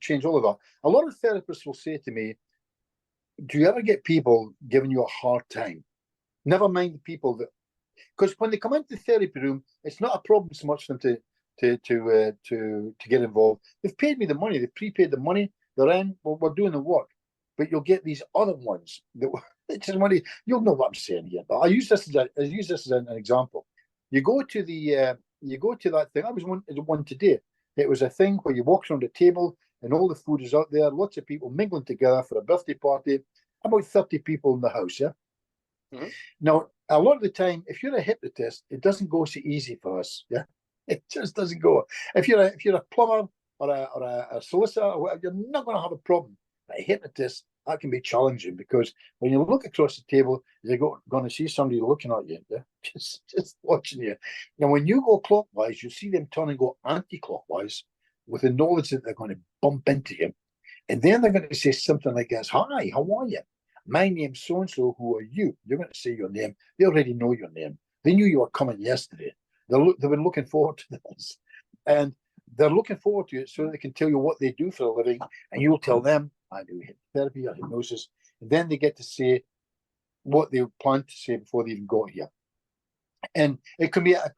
change all of that. A lot of therapists will say to me, do you ever get people giving you a hard time? Never mind the people that, Because when they come into the therapy room, it's not a problem so much for them to get involved. They've paid me the money. They've prepaid the money. They're in. We're doing the work. But you'll get these other ones that it's just money. You'll know what I'm saying here. But I use this as an example. You go to that thing. I was one today. It was a thing where you walk around the table and all the food is out there. Lots of people mingling together for a birthday party. About 30 people in the house. Yeah. Mm-hmm. Now, a lot of the time, if you're a hypnotist, it doesn't go so easy for us. Yeah, it just doesn't go. If you're a plumber or a solicitor or whatever, you're not going to have a problem. But a hypnotist, that can be challenging because when you look across the table, you're going to see somebody looking at you, yeah? just watching you. And when you go clockwise, you see them turn and go anti-clockwise with the knowledge that they're going to bump into you. And then they're going to say something like this: "Hi, how are you? My name's so-and-so, who are you?" You're going to say your name. They already know your name. They knew you were coming yesterday. They've been looking forward to this. And they're looking forward to it so that they can tell you what they do for a living. And you'll tell them, "I do therapy or hypnosis." And then they get to say what they plan to say before they even got here. And it can be a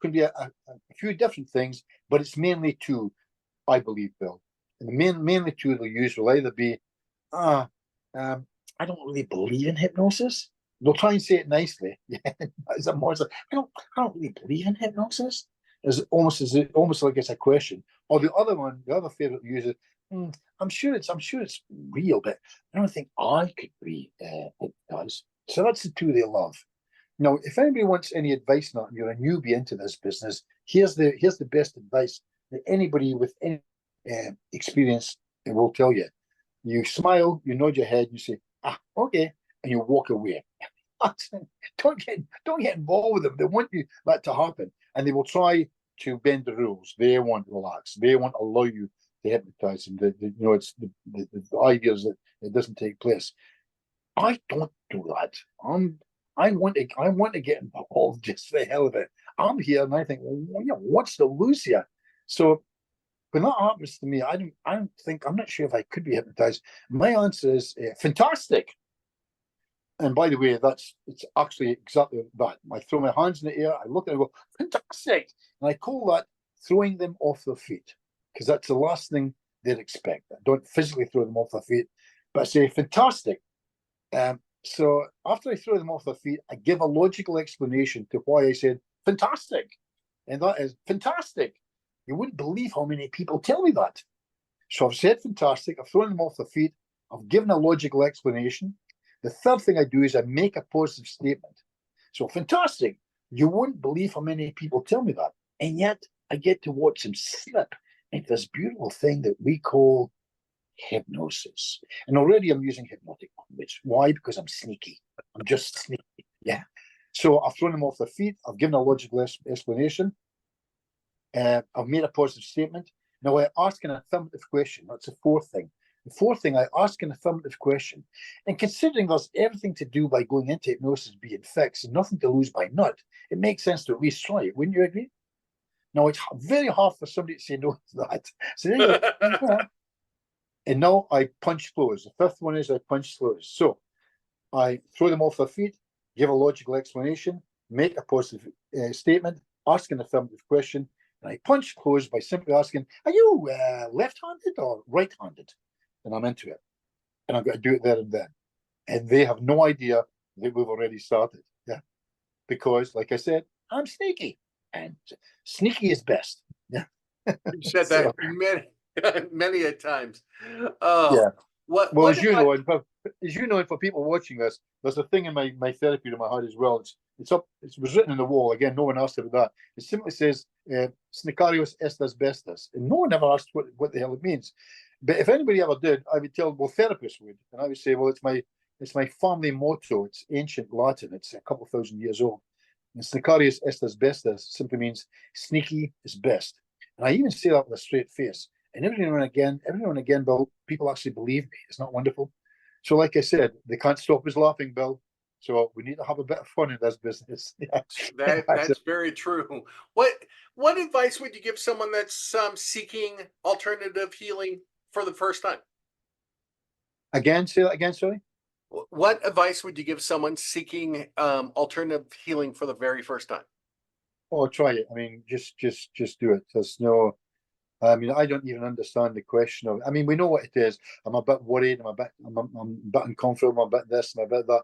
few different things, but it's mainly two, I believe, Bill. And the mainly two they'll use will either be, I don't really believe in hypnosis. They'll try and say it nicely. Yeah, as a more, I don't really believe in hypnosis. Almost like it's a question. Or the other favorite user, I'm sure it's real, but I don't think I could be hypnotized. So that's the two they love. Now, if anybody wants any advice on that, and you're a newbie into this business, here's the best advice that anybody with any experience will tell you. You smile, you nod your head, you say, okay, and you walk away. Don't get involved with them. They want that to happen, and they will try to bend the rules. They want to relax. They want to allow you to hypnotize them. It's the idea is that it doesn't take place. I don't do that. I want to get involved just for the hell of it. I'm here, and I think, well, what's the lose here? So when that happens to me, I'm not sure if I could be hypnotized. My answer is fantastic. And by the way, it's actually exactly that. I throw my hands in the air, I look and I go, fantastic. And I call that throwing them off their feet, because that's the last thing they'd expect. I don't physically throw them off their feet, but I say fantastic. So after I throw them off their feet, I give a logical explanation to why I said fantastic. And that is fantastic. You wouldn't believe how many people tell me that. So I've said fantastic, I've thrown them off their feet, I've given a logical explanation. The third thing I do is I make a positive statement. So fantastic. You wouldn't believe how many people tell me that. And yet I get to watch them slip into this beautiful thing that we call hypnosis. And already I'm using hypnotic language. Why? Because I'm sneaky. I'm just sneaky. Yeah. So I've thrown them off their feet. I've given a logical explanation. I've made a positive statement. Now I ask an affirmative question. That's the fourth thing. The fourth thing, I ask an affirmative question. And considering there's everything to do by going into hypnosis being fixed and nothing to lose by not, it makes sense to at least try it. Wouldn't you agree? Now, it's very hard for somebody to say no to that. So there you go. And now I punch close. The fifth one is I punch close. So I throw them off their feet, give a logical explanation, make a positive statement, ask an affirmative question, and I punch close by simply asking, are you left-handed or right-handed? And I'm into it. And I've got to do it there and then. And they have no idea that we've already started. Yeah. Because, like I said, I'm sneaky. And sneaky is best. Yeah. You said that many a times. Oh, yeah. Well, as you know, and for people watching this, there's a thing in my therapy room I had as well. It was written on the wall. Again, no one asked about that. It simply says, Snicarius est asbestos. And no one ever asked what the hell it means. But if anybody ever did, I would tell, well, therapists would. And I would say, well, it's my family motto. It's ancient Latin. It's a couple of thousand years old. And Snicarius est asbestos simply means sneaky is best. And I even say that with a straight face. And every now and again, Bill, people actually believe me. It's not wonderful. So like I said, they can't stop us laughing, Bill. So we need to have a bit of fun in this business. Yeah. That's very true. What advice would you give someone that's seeking alternative healing for the first time? Again, say that again, sorry. What advice would you give someone seeking alternative healing for the very first time? Oh, try it. I mean, just do it. There's no. I mean, I don't even understand the question of. I mean, we know what it is. I'm a bit worried. I'm a bit uncomfortable. I'm a bit this and a bit that.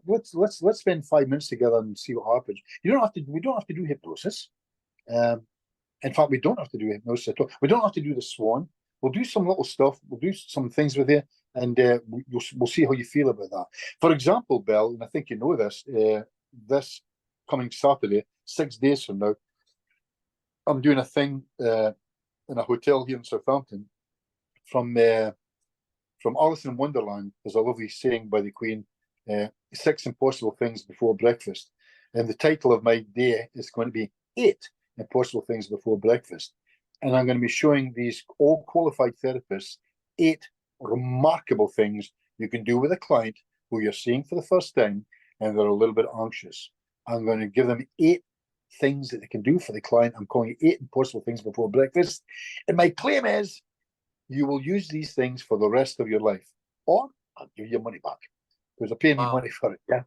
Let's spend 5 minutes together and see what happens. You don't have to. We don't have to do hypnosis. Um, in fact, we don't have to do hypnosis at all. We don't have to do the Swan. We'll do some little stuff. We'll do some things with you, and we'll see how you feel about that. For example, Bill, and I think you know this. This coming Saturday, 6 days from now, I'm doing a thing in a hotel here in Southampton. From Alice in Wonderland, there's a lovely saying by the Queen: 6 impossible things before breakfast. And the title of my day is going to be 8 impossible things before breakfast. And I'm going to be showing these all qualified therapists 8 remarkable things you can do with a client who you're seeing for the first time and they're a little bit anxious. I'm going to give them 8 things that they can do for the client. I'm calling it 8 impossible things before breakfast. And my claim is you will use these things for the rest of your life, or I'll give you your money back because they're paying me money for it. Yeah.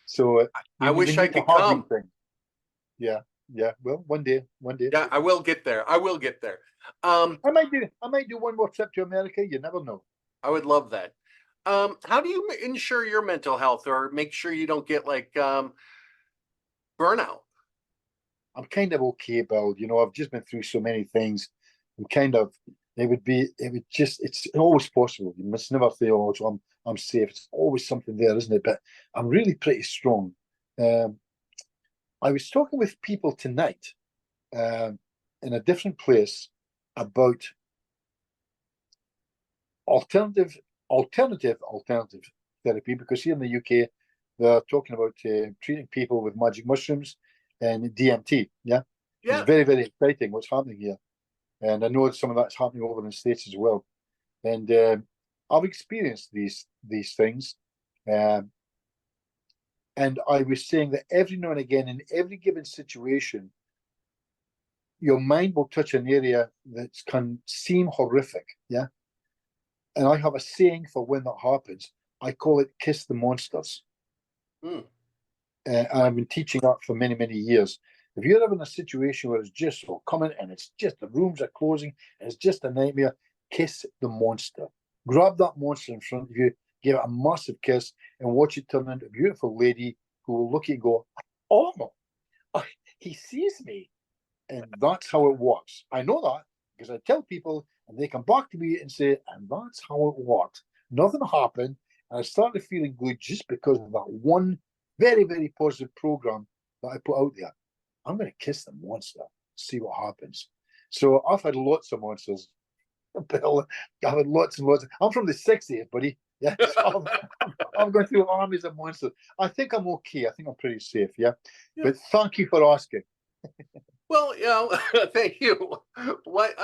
So I wish I could come. Yeah. Yeah. Well, one day. Yeah, I will get there. I will get there. I might do one more trip to America. You never know. I would love that. How do you ensure your mental health or make sure you don't get like burnout? I'm kind of okay, Bill. You know, I've just been through so many things. It's always possible. You must never say, oh, so I'm safe. It's always something there, isn't it? But I'm really pretty strong. I was talking with people tonight in a different place about alternative therapy, because here in the UK they're talking about treating people with magic mushrooms and DMT. Yeah, it's very, very exciting what's happening here, and I know some of that's happening over in the States as well. And I've experienced these things, and I was saying that every now and again, in every given situation, your mind will touch an area that can seem horrific. Yeah. And I have a saying for when that happens. I call it "kiss the monsters." And I've been teaching that for many, many years. If you're ever in a situation where it's just so coming and it's just the rooms are closing and it's just a nightmare, kiss the monster. Grab that monster in front of you, give it a massive kiss, and watch it turn into a beautiful lady who will look at you and go, "Oh, he sees me." And that's how it works. I know that because I tell people and they come back to me and say, and that's how it worked. Nothing happened. And I started feeling good just because of that one very, very positive program that I put out there. I'm going to kiss the monster, see what happens. So I've had lots of monsters. Bill, I've had lots and lots. I'm from the 60s, buddy. Yeah, so I'm going through armies of monsters. I think I'm okay. I think I'm pretty safe. Yeah. But thank you for asking. Well, thank you. What,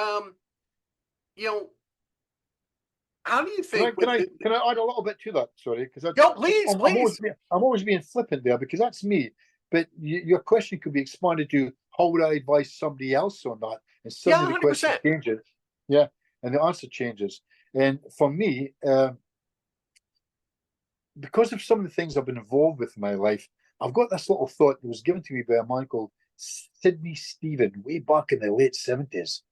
how do you think? Can I add a little bit to that? Sorry, because please. I'm always being flippant there because that's me. But your question could be expanded to how would I advise somebody else on that, and suddenly the question changes. Yeah, and the answer changes. And for me, because of some of the things I've been involved with in my life, I've got this little thought that was given to me by a man called Sidney Stephen way back in the late 70s.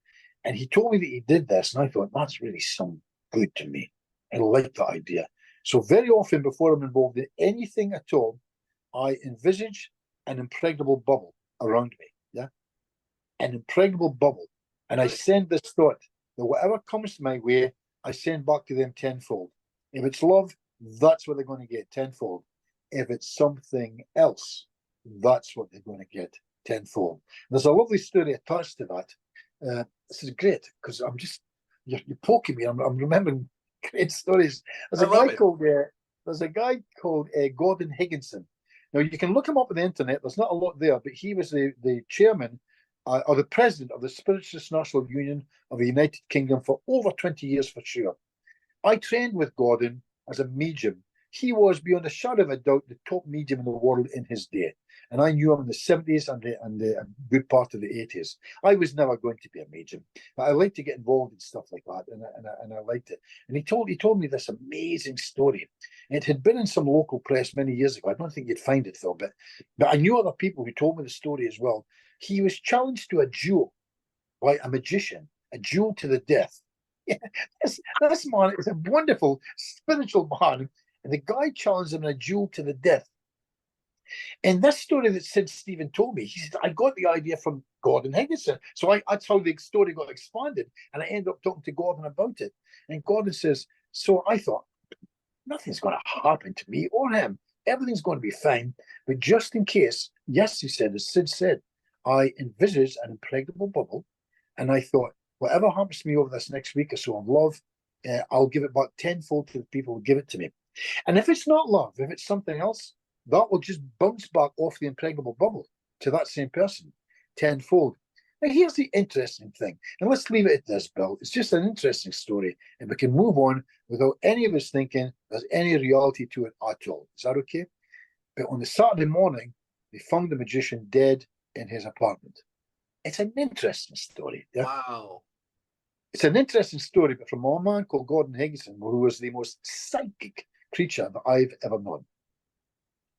And he told me that he did this, and I thought, that's really some good to me. I like that idea. So very often before I'm involved in anything at all, I envisage an impregnable bubble around me. Yeah. An impregnable bubble. And I send this thought that whatever comes my way, I send back to them tenfold. If it's love, that's what they're going to get tenfold. If it's something else, that's what they're going to get tenfold. There's a lovely story attached to that. This is great because you're poking me. I'm remembering great stories. There's a guy called Gordon Higginson. Now you can look him up on the internet. There's not a lot there, but he was the chairman or the president of the Spiritualist National Union of the United Kingdom for over 20 years for sure. I trained with Gordon as a medium. He was, beyond a shadow of a doubt, the top medium in the world in his day. And I knew him in the 70s and the good part of the 80s. I was never going to be a medium, but I like to get involved in stuff like that, and I liked it. And he told me this amazing story. It had been in some local press many years ago. I don't think you'd find it, Phil, but I knew other people who told me the story as well. he was challenged to a duel by a magician, a duel to the death. Yeah, this man is a wonderful spiritual man, and the guy challenged him in a duel to the death. And this story that Sid Stephen told me, he said, I got the idea from Gordon Higginson. So that's how the story got expanded. And I ended up talking to Gordon about it. And Gordon says, so I thought, nothing's going to happen to me or him. Everything's going to be fine. But just in case, yes, he said, as Sid said, I envisaged an impregnable bubble. And I thought, whatever happens to me over this next week or so of love, I'll give it back tenfold to the people who give it to me. And if it's not love, if it's something else, that will just bounce back off the impregnable bubble to that same person tenfold. Now, here's the interesting thing, and let's leave it at this, Bill. It's just an interesting story, and we can move on without any of us thinking there's any reality to it at all. Is that okay? But on the Saturday morning, they found the magician dead in his apartment. It's an interesting story. Yeah? Wow. It's an interesting story, but from a man called Gordon Higginson, who was the most psychic creature that I've ever known.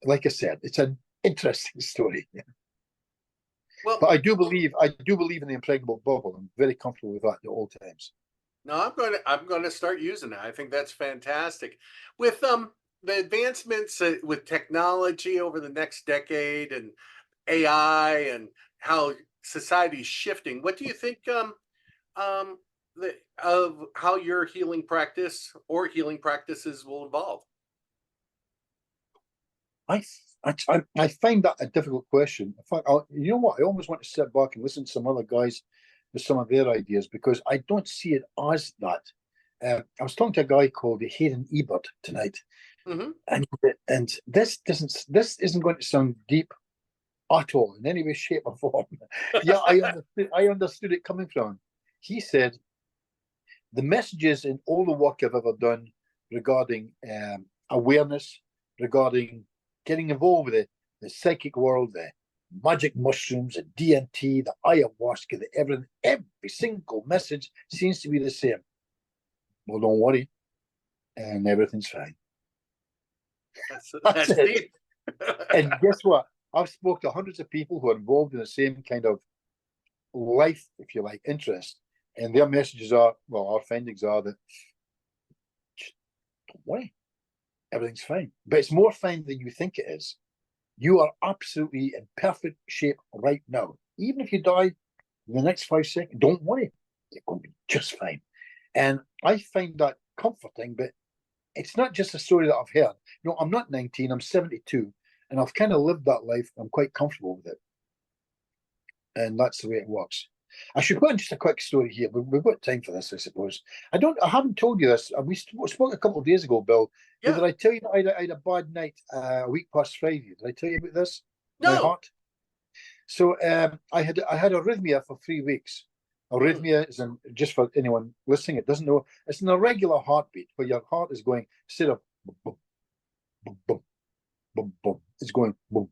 Like I said, it's an interesting story. Yeah. Well, but I do believe in the impregnable bubble. I'm very comfortable with that at all times. no, I'm going to start using it. I think that's fantastic. With the advancements with technology over the next decade and AI and how society's shifting, what do you think of how your healing practice or healing practices will evolve? I find that a difficult question. In fact, you know what? I almost want to sit back and listen to some other guys with some of their ideas because I don't see it as that. I was talking to a guy called Hayden Ebert tonight, and this isn't going to sound deep at all in any way, shape, or form. Yeah, I understood it coming from. He said the messages in all the work I've ever done regarding awareness, regarding getting involved with the psychic world, the magic mushrooms, the DMT, the ayahuasca, the everything, every single message seems to be the same. Well, don't worry, and everything's fine. That's deep. And guess what? I've spoken to hundreds of people who are involved in the same kind of life, if you like, interest, and their messages are, well, our findings are that don't worry, everything's fine. But it's more fine than you think it is. You are absolutely in perfect shape right now. Even if you die in the next 5 seconds, don't worry. You're going to be just fine. And I find that comforting, but it's not just a story that I've heard. No, I'm not 19, I'm 72, and I've kind of lived that life. I'm quite comfortable with it. And that's the way it works. I should put in just a quick story here. We've got time for this, I suppose. I haven't told you this. We spoke a couple of days ago, Bill. Yeah. Did I tell you that I had a bad night a week past Friday? Did I tell you about this? No. My heart. So I had arrhythmia for 3 weeks. Arrhythmia is just for anyone listening, it doesn't know. It's an irregular heartbeat where your heart is going instead of boom, boom, boom, boom, boom. It's going boom,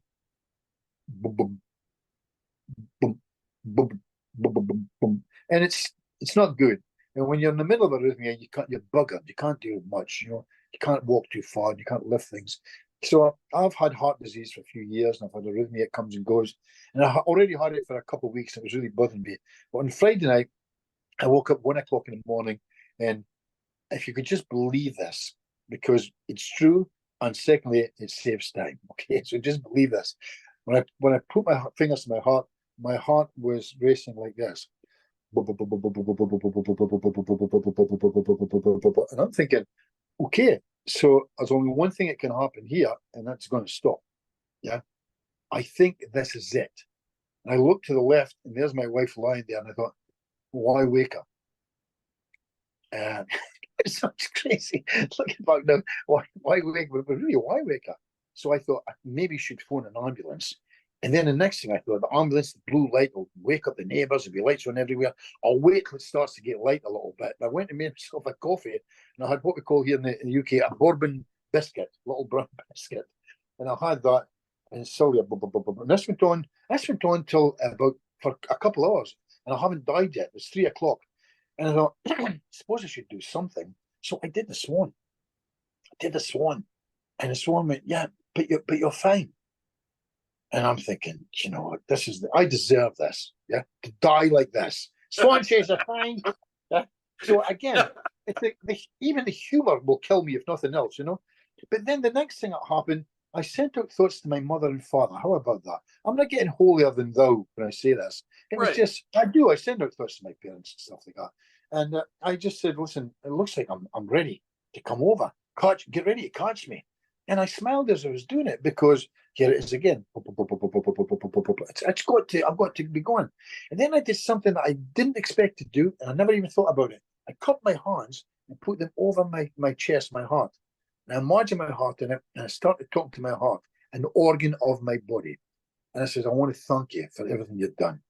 boom, boom, boom, boom, boom, boom, boom, and it's not good. And when you're in the middle of arrhythmia, you're buggered. You can't do much. You can't walk too far. You can't lift things. So I've had heart disease for a few years, and I've had arrhythmia. It comes and goes, and I already had it for a couple of weeks. It was really bothering me. But on Friday night, I woke up 1 o'clock in the morning, and if you could just believe this, because it's true, and secondly, it saves time. Okay, so just believe this. When I put my fingers to my heart was racing like this. And I'm thinking, okay, so there's only one thing that can happen here, and that's going to stop. Yeah, I think this is it. And I looked to the left, and there's my wife lying there, and I thought, why wake her? And it sounds crazy. Looking back now, why wake her? But really, why wake her? So I thought I maybe should phone an ambulance. And then the next thing I thought, the ambulance, the blue light will wake up the neighbours, there'll be lights on everywhere. I'll wait till it starts to get light a little bit. And I went and made myself a coffee, and I had what we call here in the UK a bourbon biscuit, little brown biscuit. And I had that, and silly, and this went on till for a couple of hours, and I haven't died yet. It's 3 o'clock. And I thought, I suppose I should do something. So I did the Swan. And the Swan went, yeah, but you're fine. And I'm thinking, you know what, I deserve this, yeah, to die like this. Swan says are fine. Yeah. So again, even the humor will kill me if nothing else, you know. But then the next thing that happened, I sent out thoughts to my mother and father. How about that? I'm not getting holier than thou when I say this. It was Right. just, I send out thoughts to my parents and stuff like that. And I just said, listen, it looks like I'm ready to come over. Get ready to catch me. And I smiled as I was doing it because here it is again. I've got to be going. And then I did something that I didn't expect to do, and I never even thought about it. I cupped my hands and put them over my chest, my heart. And I imagined my heart in it, and I started talking to my heart, an organ of my body. And I said, I want to thank you for everything you've done.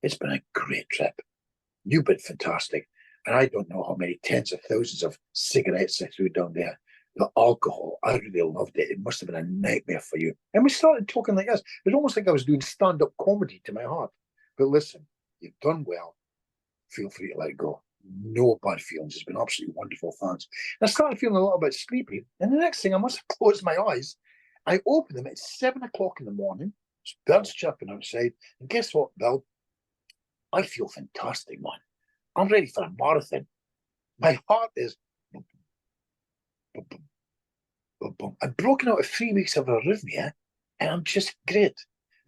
It's been a great trip. You've been fantastic. And I don't know how many tens of thousands of cigarettes I threw down there. The alcohol, I really loved it. It must have been a nightmare for you. And we started talking like this. It was almost like I was doing stand-up comedy to my heart. But listen, you've done well. Feel free to let it go. No bad feelings. It's been absolutely wonderful, thanks. And I started feeling a little bit sleepy. And the next thing, I must have closed my eyes. I opened them at 7 o'clock in the morning. There's birds chirping outside. And guess what, Bill? I feel fantastic, man. I'm ready for a marathon. My heart is I've broken out of 3 weeks of arrhythmia, and I'm just great.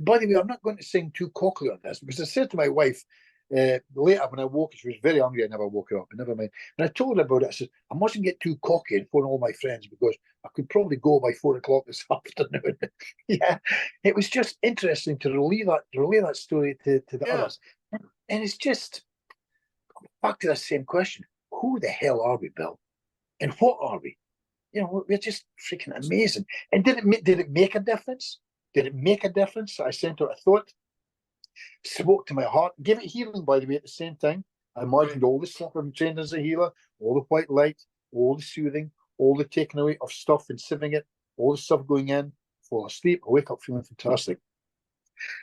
By the way, I'm not going to sing too cockily on this because I said to my wife later when I woke, she was very angry. I never woke her up, but never mind. And I told her about it. I said I mustn't get too cocky and phone all my friends because I could probably go by 4 o'clock this afternoon. Yeah, it was just interesting to relay that story to the others, and it's just back to the same question: who the hell are we, Bill? And what are we? You know, we're just freaking amazing. And did it make a difference? Did it make a difference? I sent out a thought, spoke to my heart, gave it healing, by the way, at the same time. I imagined all the stuff I'm trained as a healer, all the white light, all the soothing, all the taking away of stuff and sieving it, all the stuff going in, fall asleep, I wake up feeling fantastic.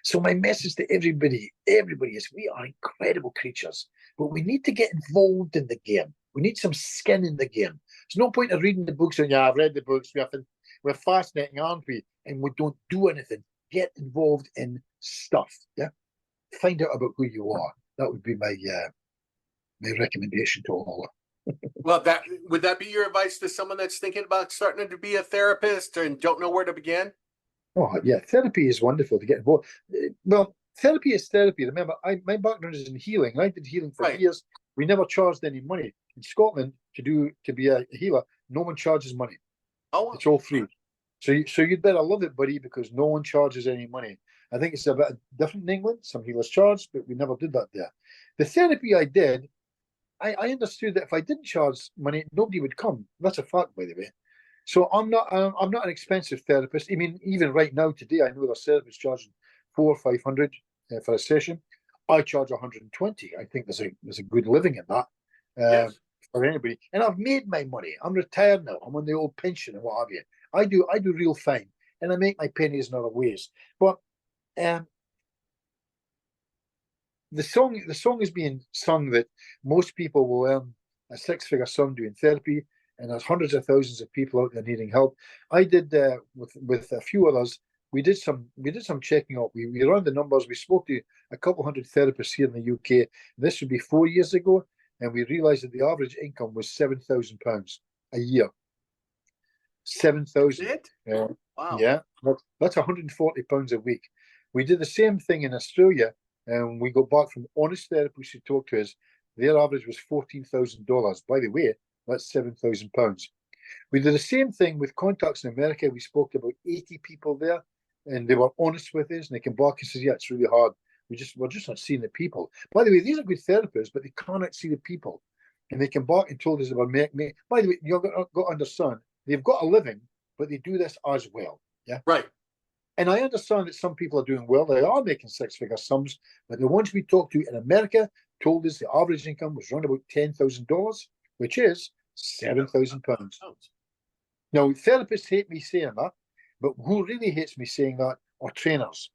So my message to everybody is we are incredible creatures, but we need to get involved in the game. We need some skin in the game. There's no point of reading the books and I've read the books. We're fascinating, aren't we? And we don't do anything. Get involved in stuff. Yeah. Find out about who you are. That would be my recommendation to all. Well, would that be your advice to someone that's thinking about starting to be a therapist and don't know where to begin? Oh yeah, therapy is wonderful to get involved. Well, therapy is therapy. Remember, my background is in healing. I did healing for years. We never charged any money in Scotland to be a healer. No one charges money. Oh, it's all free. So you'd better love it, buddy, because no one charges any money. I think it's a bit different in England. Some healers charge, but we never did that there. The therapy I did, I understood that if I didn't charge money, nobody would come. That's a fact, by the way. So I'm not an expensive therapist. I mean, even right now today, I know there's therapists charging $400 or $500 for a session. I charge 120. I think there's a good living in that for anybody. And I've made my money. I'm retired now. I'm on the old pension and what have you. I do real fine, and I make my pennies in other ways. But the song is being sung that most people will earn a 6-figure sum doing therapy, and there's hundreds of thousands of people out there needing help. I did with a few others. We did some checking up. We ran the numbers. We spoke to a couple hundred therapists here in the UK. This would be 4 years ago, and we realised that the average income was £7,000 a year. 7,000. Wow. Yeah, that's £140 a week. We did the same thing in Australia, and we got back from honest therapists who talked to us. Their average was $14,000. By the way, that's £7,000. We did the same thing with contacts in America. We spoke to about 80 people there, and they were honest with us. And they came back and said, "Yeah, it's really hard. We're just not seeing the people." By the way, these are good therapists, but they cannot see the people. And they came back and told us about me. By the way, you've got to understand, they've got a living, but they do this as well. Yeah, right. And I understand that some people are doing well. They are making 6-figure sums, but the ones we talked to in America told us the average income was around about $10,000, which is £7,000. Now, therapists hate me saying that, but who really hates me saying that are trainers.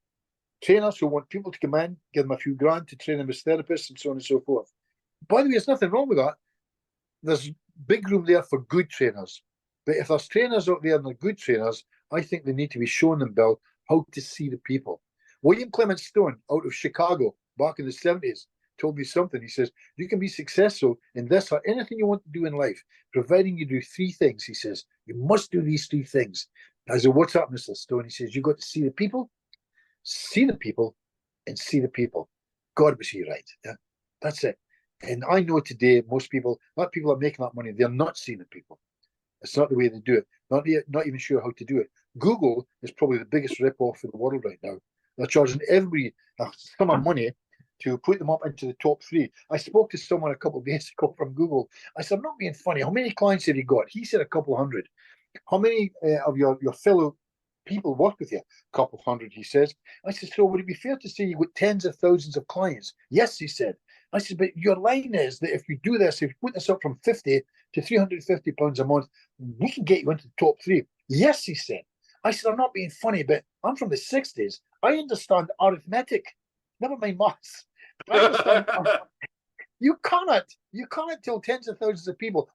Trainers who want people to come in, give them a few grand to train them as therapists and so on and so forth. By the way, there's nothing wrong with that. There's big room there for good trainers. But if there's trainers out there and they're good trainers, I think they need to be showing them, Bill, how to see the people. William Clement Stone out of Chicago back in the 70s told me something. He says, you can be successful in this or anything you want to do in life, providing you do three things. He says, you must do these three things. I said, what's up, Mr. Stone? He says, you got to see the people, and see the people. God, was he right? Yeah, that's it. And I know today, most people, not people are making that money, they're not seeing the people. It's not the way they do it. Not even sure how to do it. Google is probably the biggest rip-off in the world right now. They're charging everybody a sum of money to put them up into the top three. I spoke to someone a couple of days ago from Google. I said, I'm not being funny. How many clients have you got? He said a couple hundred. How many of your fellow people work with you? A couple hundred, he says. I said, so would it be fair to say you got tens of thousands of clients? Yes, he said. I said, but your line is that if you do this, if you put this up from 50 to 350 pounds a month, we can get you into the top three. Yes, he said. I said, I'm not being funny, but I'm from the 60s. I understand arithmetic, never mind maths. I understand. You cannot tell tens of thousands of people,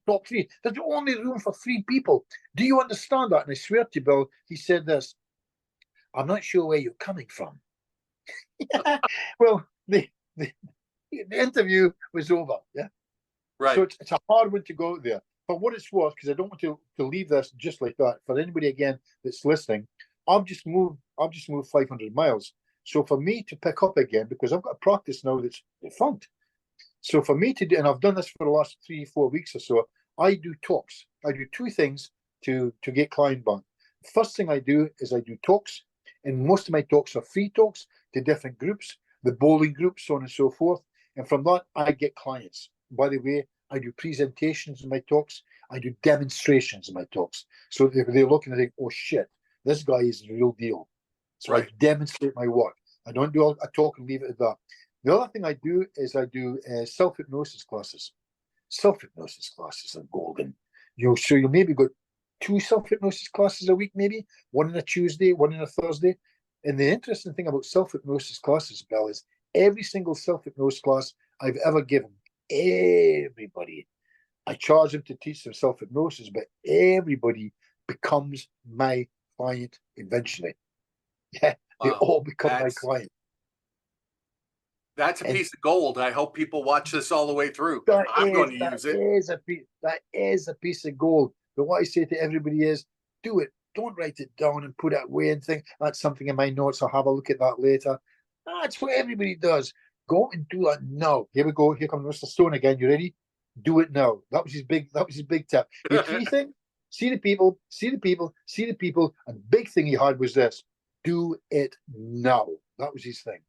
top three. There's only room for three people. Do you understand that? And I swear to you, Bill, he said this, I'm not sure where you're coming from. Yeah. Well, the interview was over. Yeah. Right. So it's a hard one to go out there. For what it's worth, because I don't want to leave this just like that. For anybody again that's listening, I've just moved 500 miles. So for me to pick up again, because I've got a practice now that's defunct. So for me to do, and I've done this for the last 3-4 weeks or so, I do talks. I do two things to get client bound. First thing I do is I do talks, and most of my talks are free talks to different groups, the bowling groups, so on and so forth. And from that, I get clients. By the way, I do presentations in my talks. I do demonstrations in my talks. So they're looking and think, oh shit, this guy is the real deal. So right. I demonstrate my work. I don't do a talk and leave it at that. The other thing I do is I do self-hypnosis classes. Self-hypnosis classes are golden. So you maybe got 2 self-hypnosis classes a week, maybe one on a Tuesday, one on a Thursday. And the interesting thing about self-hypnosis classes, Bill, is every single self-hypnosis class I've ever given, everybody, I charge them to teach them self-hypnosis, but everybody becomes my client eventually. Yeah, they all become my client. That's a piece of gold. I hope people watch this all the way through. I'm going to use it. That is a piece of gold. But what I say to everybody is, do it. Don't write it down and put it away and think, that's something in my notes. I'll have a look at that later. That's what everybody does. Go and do it now. Here we go. Here comes Mr. Stone again. You ready? Do it now. That was his big tip. The key thing, see the people, see the people, see the people. And big thing he had was this. Do it now. That was his thing.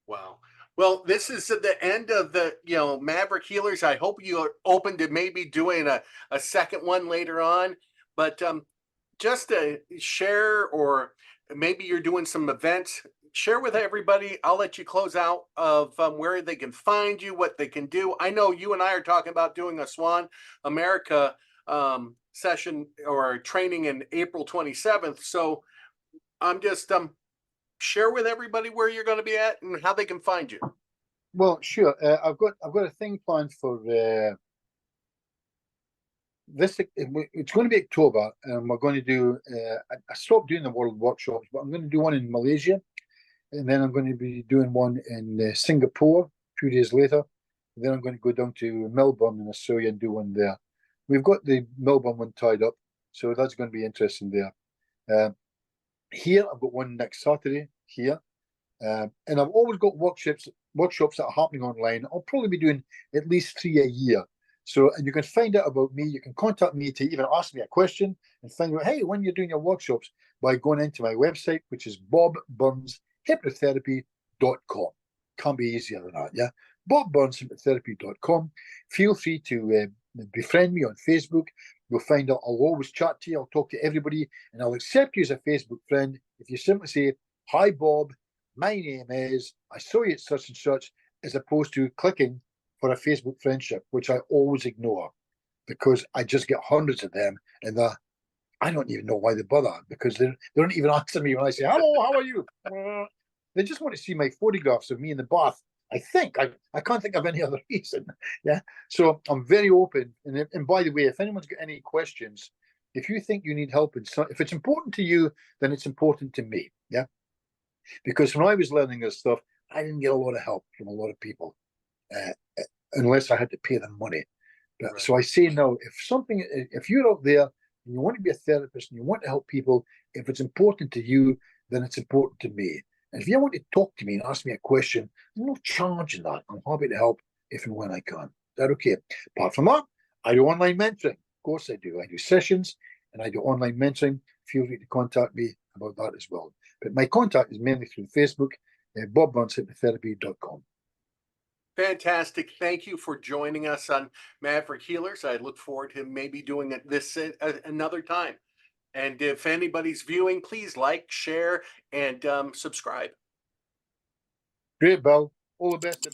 Wow. Well, this is at the end of the, Maverick Healers. I hope you are open to maybe doing a second one later on. But just to share, or maybe you're doing some events, share with everybody. I'll let you close out of where they can find you, what they can do. I know you and I are talking about doing a Swan America session or training in April 27th. So I'm just share with everybody where you're going to be at and how they can find you. Well, sure. I've got a thing planned for this. It's going to be October, and we're going to do. I stopped doing the world workshops, but I'm going to do one in Malaysia, and then I'm going to be doing one in Singapore a few days later. And then I'm going to go down to Melbourne in Australia and do one there. We've got the Melbourne one tied up, so that's going to be interesting there. Here, I've got one next Saturday here. And I've always got workshops that are happening online. I'll probably be doing at least 3 a year. So, and you can find out about me. You can contact me to even ask me a question and find out, hey, when you're doing your workshops, by going into my website, which is bobburnshypnotherapy.com. Can't be easier than that, yeah? bobburnshypnotherapy.com. Feel free to befriend me on Facebook. You'll find out I'll always chat to you. I'll talk to everybody, and I'll accept you as a Facebook friend if you simply say, hi, Bob, my name is, I saw you at such and such, as opposed to clicking for a Facebook friendship, which I always ignore because I just get hundreds of them, and I don't even know why they bother, because they don't even answer me when I say, hello, how are you? They just want to see my photographs of me in the bath. I think I can't think of any other reason. Yeah. So I'm very open. And by the way, if anyone's got any questions, if you think you need help if it's important to you, then it's important to me. Yeah. Because when I was learning this stuff, I didn't get a lot of help from a lot of people, unless I had to pay them money. But, so I say now, if you're out there and you want to be a therapist and you want to help people, if it's important to you, then it's important to me. And if you want to talk to me and ask me a question, I'm not charging that. I'm happy to help if and when I can. Is that okay? Apart from that, I do online mentoring. Of course I do. I do sessions and I do online mentoring. Feel free to contact me about that as well. But my contact is mainly through Facebook, bobburnshypnotherapy.com. Fantastic. Thank you for joining us on Maverick Healers. I look forward to maybe doing this another time. And if anybody's viewing, please like, share, and subscribe. Great, Bill. All the best.